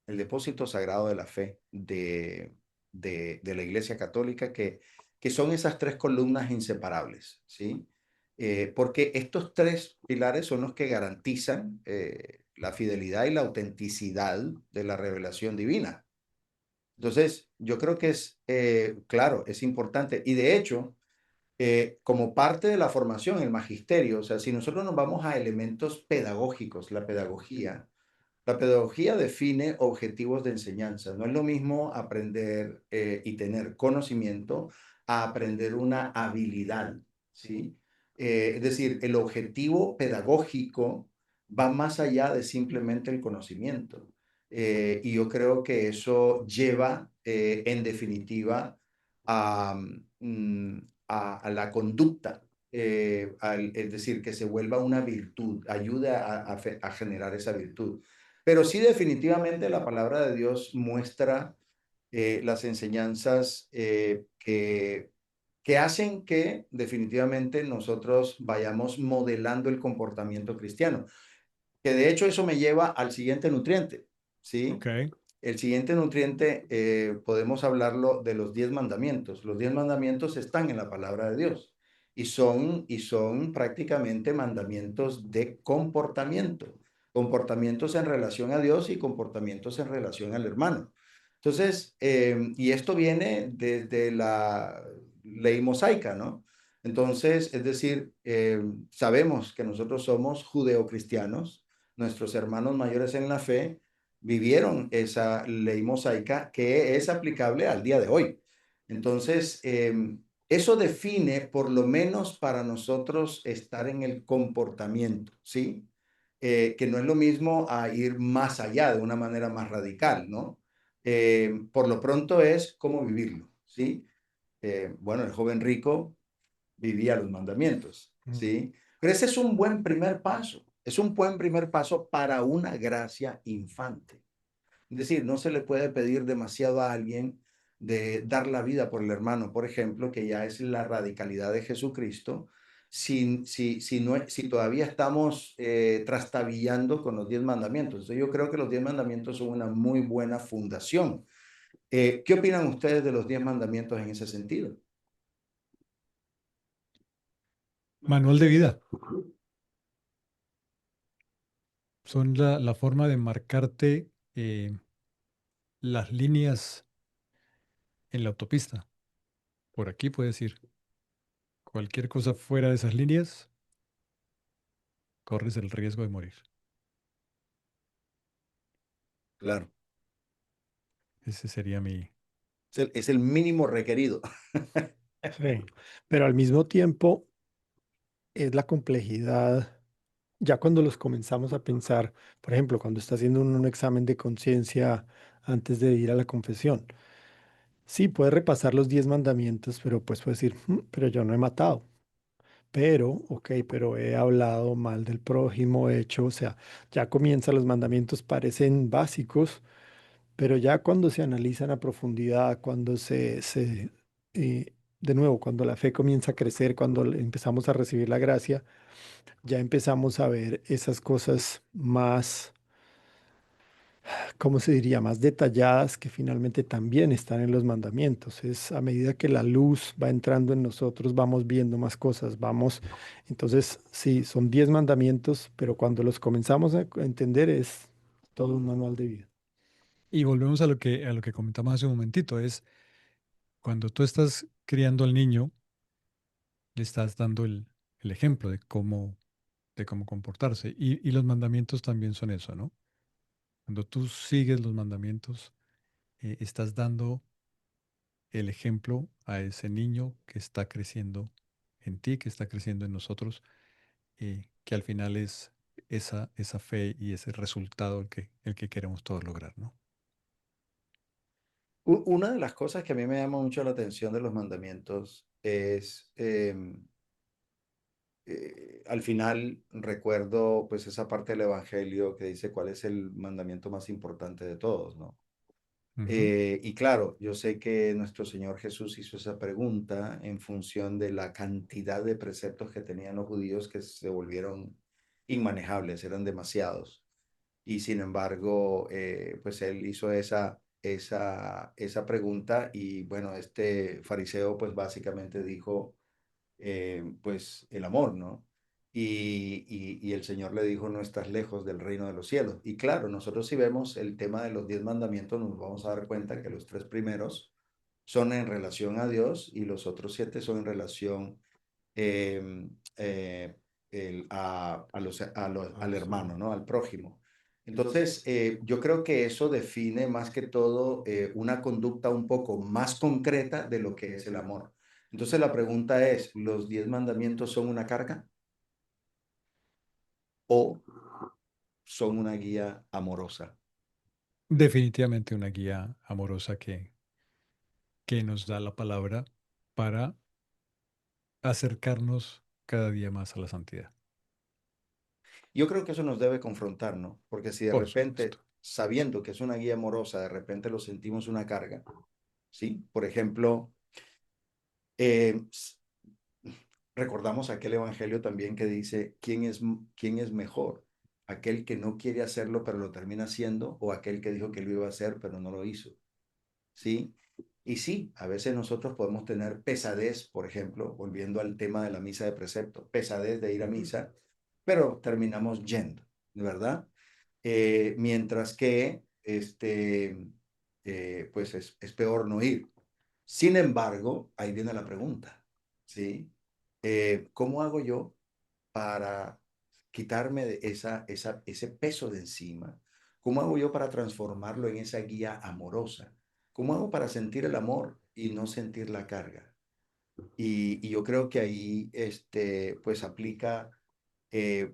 [SPEAKER 4] el depósito sagrado de la fe de la Iglesia Católica, que son esas tres columnas inseparables, ¿sí? Porque estos tres pilares son los que garantizan la fidelidad y la autenticidad de la revelación divina. Entonces, yo creo que es, claro, es importante. Y de hecho, como parte de la formación, el magisterio, o sea, si nosotros nos vamos a elementos pedagógicos, la pedagogía define objetivos de enseñanza. No es lo mismo aprender y tener conocimiento a aprender una habilidad, ¿sí? Es decir, el objetivo pedagógico va más allá de simplemente el conocimiento. Y yo creo que eso lleva, en definitiva, a, a la conducta, es decir, que se vuelva una virtud, ayuda a generar esa virtud. Pero sí, definitivamente la palabra de Dios muestra las enseñanzas que hacen que definitivamente nosotros vayamos modelando el comportamiento cristiano. Que de hecho eso me lleva al siguiente nutriente, ¿sí?
[SPEAKER 5] Ok.
[SPEAKER 4] El siguiente nutriente podemos hablarlo de los 10 mandamientos. Los 10 mandamientos están en la palabra de Dios y son prácticamente mandamientos de comportamiento, comportamientos en relación a Dios y comportamientos en relación al hermano. Entonces, y esto viene desde la ley mosaica, ¿no? Entonces, es decir, sabemos que nosotros somos judeocristianos, nuestros hermanos mayores en la fe vivieron esa ley mosaica que es aplicable al día de hoy. Entonces, eso define, por lo menos para nosotros, estar en el comportamiento, ¿sí? Que no es lo mismo a ir más allá de una manera más radical, ¿no? Por lo pronto es cómo vivirlo, ¿sí? Bueno, el joven rico vivía los mandamientos, ¿sí? Pero ese es un buen primer paso, es un buen primer paso para una gracia infante. Es decir, no se le puede pedir demasiado a alguien de dar la vida por el hermano, por ejemplo, que ya es la radicalidad de Jesucristo, si todavía estamos trastabillando con los 10 mandamientos. Entonces, yo creo que los 10 mandamientos son una muy buena fundación. ¿Qué opinan ustedes de los 10 mandamientos en ese sentido?
[SPEAKER 5] Manual de vida. Son la forma de marcarte las líneas en la autopista. Por aquí puedes ir. Cualquier cosa fuera de esas líneas, corres el riesgo de morir.
[SPEAKER 4] Claro,
[SPEAKER 5] Ese sería mi...
[SPEAKER 4] es el mínimo requerido.
[SPEAKER 6] Sí, pero al mismo tiempo es la complejidad, ya cuando los comenzamos a pensar, por ejemplo, cuando está haciendo un examen de conciencia antes de ir a la confesión. Sí, puede repasar los 10 mandamientos, pero pues puede decir, "Mm, pero yo no he matado, pero, ok, pero he hablado mal del prójimo, he hecho, o sea, ya comienza, los mandamientos parecen básicos, pero ya cuando se analizan a profundidad, de nuevo, cuando la fe comienza a crecer, cuando empezamos a recibir la gracia, ya empezamos a ver esas cosas más, ¿cómo se diría?, más detalladas que finalmente también están en los mandamientos. Es a medida que la luz va entrando en nosotros, vamos viendo más cosas, vamos, entonces sí, son 10 mandamientos, pero cuando los comenzamos a entender es todo un manual de vida.
[SPEAKER 5] Y volvemos a lo que comentamos hace un momentito, es cuando tú estás criando al niño, le estás dando el ejemplo de cómo comportarse. Y los mandamientos también son eso, ¿no? Cuando tú sigues los mandamientos, estás dando el ejemplo a ese niño que está creciendo en ti, que está creciendo en nosotros, que al final es esa fe y ese resultado el que queremos todos lograr, ¿no?
[SPEAKER 4] Una de las cosas que a mí me llama mucho la atención de los mandamientos es, al final recuerdo pues esa parte del Evangelio que dice cuál es el mandamiento más importante de todos, ¿no?
[SPEAKER 5] Ujú.
[SPEAKER 4] Y claro, yo sé que nuestro Señor Jesús hizo esa pregunta en función de la cantidad de preceptos que tenían los judíos que se volvieron inmanejables, eran demasiados. Y sin embargo, pues él hizo esa pregunta y bueno, este fariseo pues básicamente dijo, pues el amor, ¿no? Y el Señor le dijo, no estás lejos del reino de los cielos. Y claro, nosotros si vemos el tema de los 10 mandamientos, nos vamos a dar cuenta que los tres primeros son en relación a Dios y los otros 7 son en relación eh, eh,
[SPEAKER 6] Ah,
[SPEAKER 4] al
[SPEAKER 6] sí.
[SPEAKER 4] hermano, ¿no? Al prójimo. Entonces, yo creo que eso define más que todo una conducta un poco más concreta de lo que es el amor. Entonces, la pregunta es, ¿los 10 mandamientos son una carga o son una guía amorosa?
[SPEAKER 5] Definitivamente una guía amorosa que nos da la palabra para acercarnos cada día más a la santidad.
[SPEAKER 4] Yo creo que eso nos debe confrontar, ¿no? Porque si de
[SPEAKER 5] Por supuesto.
[SPEAKER 4] repente, sabiendo que es una guía amorosa, de repente lo sentimos una carga, ¿sí? Por ejemplo, eh, recordamos aquel evangelio también que dice, quién es mejor? ¿Aquel que no quiere hacerlo pero lo termina haciendo o aquel que dijo que lo iba a hacer pero no lo hizo? ¿Sí? Y sí, a veces nosotros podemos tener pesadez, por ejemplo, volviendo al tema de la misa de precepto, pesadez de ir a misa, pero terminamos yendo, ¿verdad? Mientras que, pues es peor no ir. Sin embargo, ahí viene la pregunta, ¿sí? ¿Cómo hago yo para quitarme de ese peso de encima? ¿Cómo hago yo para transformarlo en esa guía amorosa? ¿Cómo hago para sentir el amor y no sentir la carga? Y yo creo que ahí, pues aplica,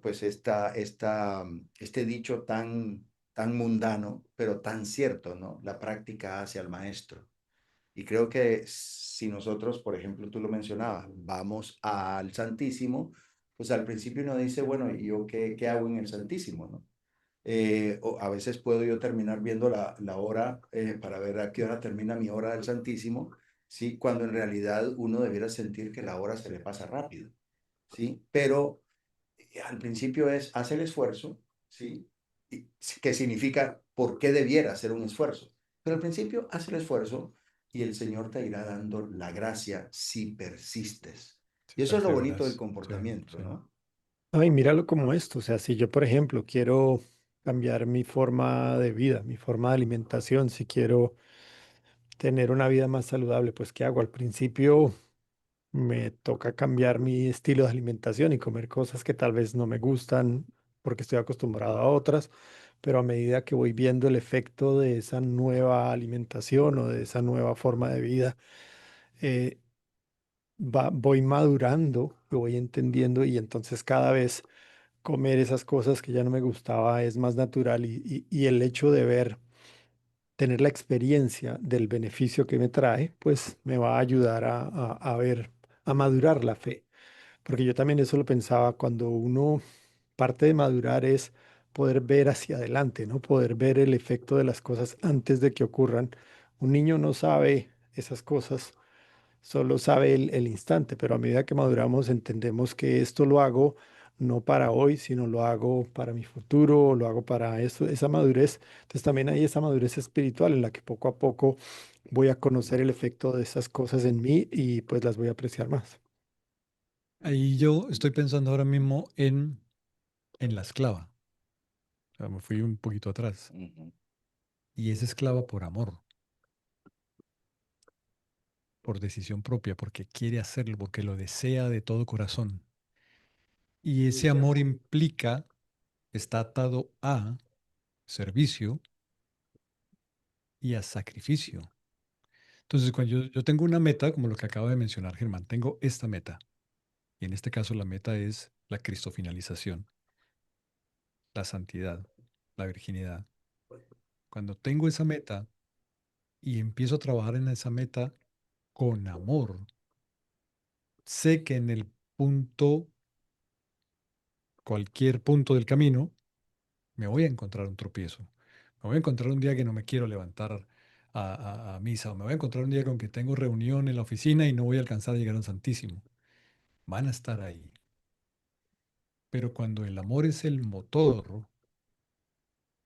[SPEAKER 4] pues este dicho tan mundano, pero tan cierto, ¿no? La práctica hace al maestro. Y creo que si nosotros, por ejemplo, tú lo mencionabas, vamos al Santísimo, pues al principio uno dice, bueno, ¿y yo qué hago en el Santísimo, no? O a veces puedo yo terminar viendo la hora para ver a qué hora termina mi hora del Santísimo, ¿sí? Cuando en realidad uno debiera sentir que la hora se le pasa rápido, ¿sí? Pero al principio es, haz el esfuerzo, ¿sí? Que significa, ¿por qué debiera hacer un esfuerzo? Pero al principio, haz el esfuerzo y el Señor te irá dando la gracia si persistes.
[SPEAKER 5] Si
[SPEAKER 4] Y eso es lo bonito del
[SPEAKER 5] perseveras. Sí,
[SPEAKER 4] comportamiento,
[SPEAKER 5] sí.
[SPEAKER 4] ¿no?
[SPEAKER 6] Ay, míralo como esto, o sea, si yo, por ejemplo, quiero cambiar mi forma de vida, mi forma de alimentación, si quiero tener una vida más saludable, pues ¿qué hago? Al principio me toca cambiar mi estilo de alimentación y comer cosas que tal vez no me gustan porque estoy acostumbrado a otras, pero a medida que voy viendo el efecto de esa nueva alimentación o de esa nueva forma de vida, eh, voy madurando, lo voy entendiendo y entonces cada vez comer esas cosas que ya no me gustaba es más natural y el hecho de tener la experiencia del beneficio que me trae, pues me va a ayudar a ver, a madurar la fe. Porque yo también eso lo pensaba cuando uno parte de madurar es poder ver hacia adelante, ¿no? Poder ver el efecto de las cosas antes de que ocurran. Un niño no sabe esas cosas, solo sabe el instante, pero a medida que maduramos entendemos que esto lo hago no para hoy, sino lo hago para mi futuro, lo hago para eso, esa madurez. Entonces también hay esa madurez espiritual en la que poco a poco voy a conocer el efecto de esas cosas en mí y pues las voy a apreciar más.
[SPEAKER 5] Ahí yo estoy pensando ahora mismo en la esclava. O sea, me fui un poquito atrás.
[SPEAKER 4] Ujú.
[SPEAKER 5] Y es esclava por amor, por decisión propia, porque quiere hacerlo, porque lo desea de todo corazón. Y ese amor implica, está atado a servicio y a sacrificio. Entonces, cuando yo tengo una meta, como lo que acaba de mencionar Germán, tengo esta meta. Y en este caso la meta es la cristofinalización, la santidad, la virginidad. Cuando tengo esa meta y empiezo a trabajar en esa meta con amor, sé que en el punto, cualquier punto del camino, me voy a encontrar un tropiezo. Me voy a encontrar un día que no me quiero levantar a misa, o me voy a encontrar un día con que tengo reunión en la oficina y no voy a alcanzar a llegar al Santísimo. Van a estar ahí. Pero cuando el amor es el motor,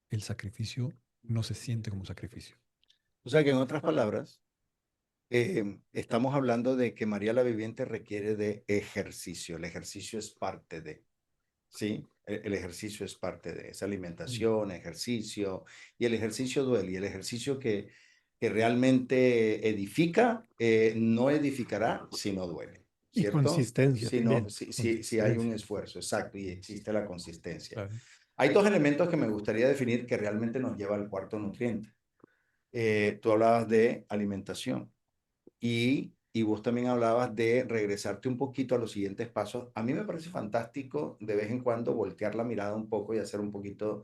[SPEAKER 5] el sacrificio no se siente como sacrificio.
[SPEAKER 4] O sea que en otras palabras, estamos hablando de que María la Viviente requiere de ejercicio. El ejercicio es parte de, ¿sí? El ejercicio es parte de esa alimentación, ejercicio, y el ejercicio duele, y el ejercicio que realmente edifica, no edificará si no duele,
[SPEAKER 6] Y
[SPEAKER 4] ¿cierto?
[SPEAKER 6] consistencia
[SPEAKER 4] Si no,
[SPEAKER 6] también.
[SPEAKER 4] si hay un
[SPEAKER 6] Consistencia.
[SPEAKER 4] esfuerzo, exacto, y existe la consistencia.
[SPEAKER 5] Claro.
[SPEAKER 4] Hay dos elementos que me gustaría definir que realmente nos lleva al cuarto nutriente. Tú hablabas de alimentación y vos también hablabas de regresarte un poquito a los siguientes pasos. A mí me parece fantástico de vez en cuando voltear la mirada un poco y hacer un poquito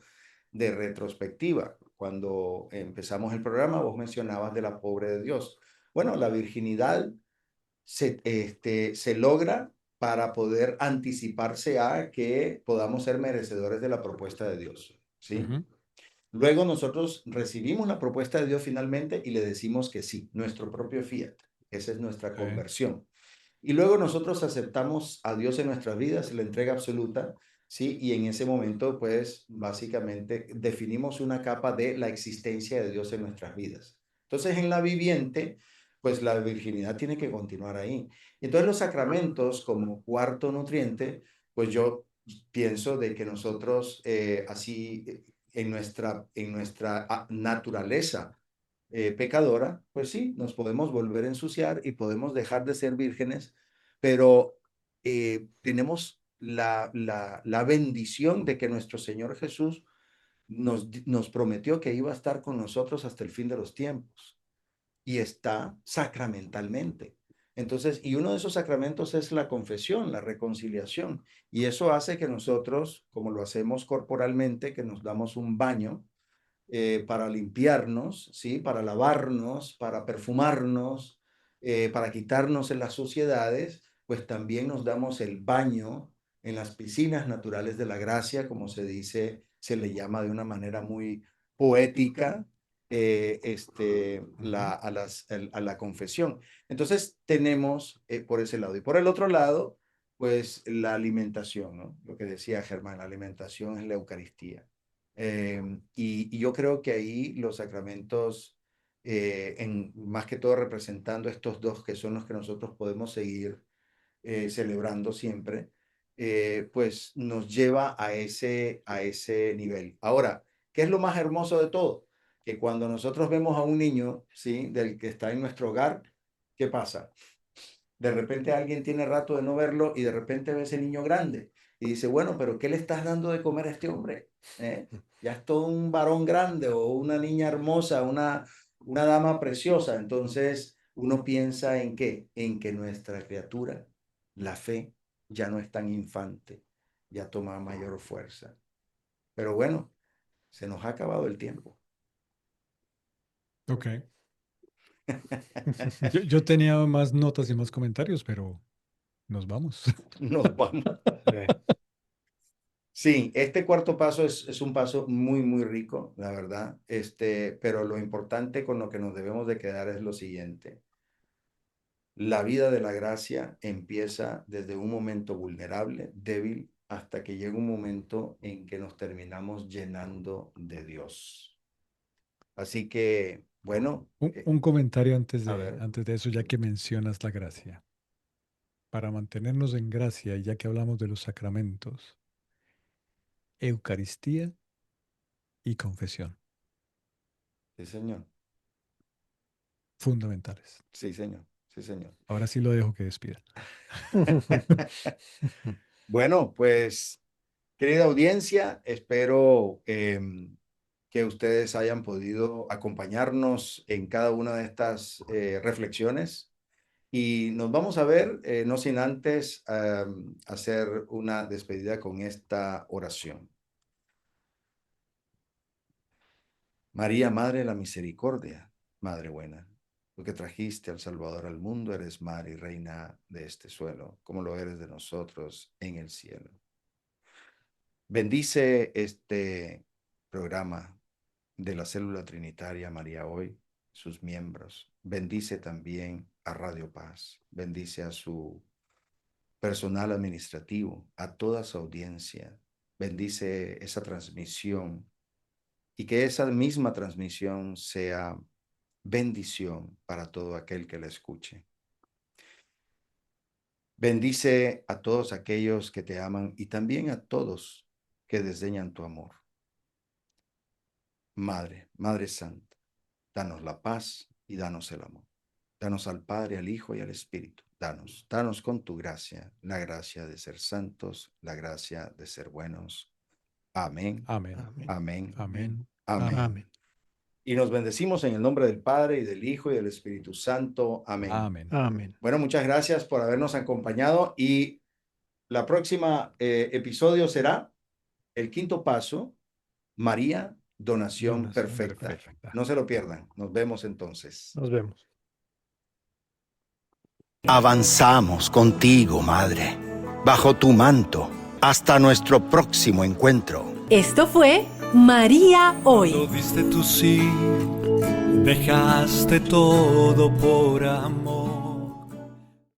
[SPEAKER 4] de retrospectiva. Cuando empezamos el programa, vos mencionabas de la pobre de Dios. Bueno, la virginidad se logra para poder anticiparse a que podamos ser merecedores de la propuesta de Dios, ¿sí?
[SPEAKER 5] Ujú.
[SPEAKER 4] Luego nosotros recibimos la propuesta de Dios finalmente y le decimos que sí, nuestro propio fiat. Esa es nuestra
[SPEAKER 5] Ok.
[SPEAKER 4] conversión. Y luego nosotros aceptamos a Dios en nuestras vidas, la entrega absoluta, ¿sí? Y en ese momento, pues, básicamente definimos una capa de la existencia de Dios en nuestras vidas. Entonces, en la viviente, pues la virginidad tiene que continuar ahí. Entonces, los sacramentos como cuarto nutriente, pues yo pienso de que nosotros así en nuestra naturaleza pecadora, pues sí, nos podemos volver a ensuciar y podemos dejar de ser vírgenes, pero tenemos la bendición de que nuestro Señor Jesús nos prometió que iba a estar con nosotros hasta el fin de los tiempos y está sacramentalmente. Entonces, y uno de esos sacramentos es la confesión, la reconciliación, y eso hace que nosotros, como lo hacemos corporalmente, que nos damos un baño, para limpiarnos, ¿sí? Para lavarnos, para perfumarnos, para quitarnos en las suciedades, pues también nos damos el baño en las piscinas naturales de la gracia, como se dice, se le llama de una manera muy poética, a la confesión. Entonces tenemos por ese lado. Y por el otro lado, pues la alimentación, ¿no? Lo que decía Germán, la alimentación es la Eucaristía. Y yo creo que ahí los sacramentos, más que todo representando estos dos que son los que nosotros podemos seguir celebrando siempre, pues nos lleva a ese nivel. Ahora, ¿qué es lo más hermoso de todo? Que cuando nosotros vemos a un niño, ¿sí? Del que está en nuestro hogar, ¿qué pasa? De repente alguien tiene rato de no verlo y de repente ve ese niño grande y dice, bueno, pero ¿qué le estás dando de comer a este hombre? ¿Eh? Ya es todo un varón grande o una niña hermosa, una dama preciosa. Entonces uno piensa en qué, en que nuestra criatura, la fe, ya no es tan infante, ya toma mayor fuerza. Pero bueno, se nos ha acabado el tiempo.
[SPEAKER 5] Ok. Yo tenía más notas y más comentarios, pero nos vamos.
[SPEAKER 4] Nos vamos. Sí, este cuarto paso es un paso muy, muy rico, la verdad. Pero lo importante con lo que nos debemos de quedar es lo siguiente. La vida de la gracia empieza desde un momento vulnerable, débil, hasta que llega un momento en que nos terminamos llenando de Dios. Así que, bueno,
[SPEAKER 5] Un comentario
[SPEAKER 4] a ver,
[SPEAKER 5] antes de eso, ya que mencionas la gracia. Para mantenernos en gracia, y ya que hablamos de los sacramentos, Eucaristía y confesión,
[SPEAKER 4] sí, señor,
[SPEAKER 5] fundamentales.
[SPEAKER 4] sí, señor, sí, señor.
[SPEAKER 5] Ahora sí lo dejo que despida.
[SPEAKER 4] Bueno, pues, querida audiencia, espero que ustedes hayan podido acompañarnos en cada una de estas reflexiones y nos vamos a ver, no sin antes hacer una despedida con esta oración. María, Madre de la Misericordia, Madre buena, tú que trajiste al Salvador al mundo, eres Madre y Reina de este suelo, como lo eres de nosotros en el cielo. Bendice este programa de la Célula Trinitaria María Hoy sus miembros. Bendice también a Radio Paz. Bendice a su personal administrativo, a toda su audiencia. Bendice esa transmisión y que esa misma transmisión sea bendición para todo aquel que la escuche. Bendice a todos aquellos que te aman y también a todos que desdeñan tu amor. Madre, Madre Santa, danos la paz y danos el amor. Danos al Padre, al Hijo y al Espíritu. Danos con tu gracia, la gracia de ser santos, la gracia de ser buenos. Amén.
[SPEAKER 5] Amén.
[SPEAKER 4] Amén.
[SPEAKER 5] Amén.
[SPEAKER 4] Amén.
[SPEAKER 6] Amén.
[SPEAKER 4] Y nos bendecimos en el nombre del Padre y del Hijo y del Espíritu Santo. Amén.
[SPEAKER 5] Amén.
[SPEAKER 6] Amén.
[SPEAKER 4] Bueno, muchas gracias por habernos acompañado y la próxima episodio será el quinto paso, María, donación
[SPEAKER 6] Donación
[SPEAKER 4] perfecta.
[SPEAKER 5] perfecta.
[SPEAKER 4] No se lo pierdan. Nos vemos entonces.
[SPEAKER 6] Nos vemos.
[SPEAKER 1] Avanzamos contigo, Madre, bajo tu manto, hasta nuestro próximo encuentro.
[SPEAKER 2] Esto fue María Hoy.
[SPEAKER 3] Lo diste tú sí, dejaste todo por amor.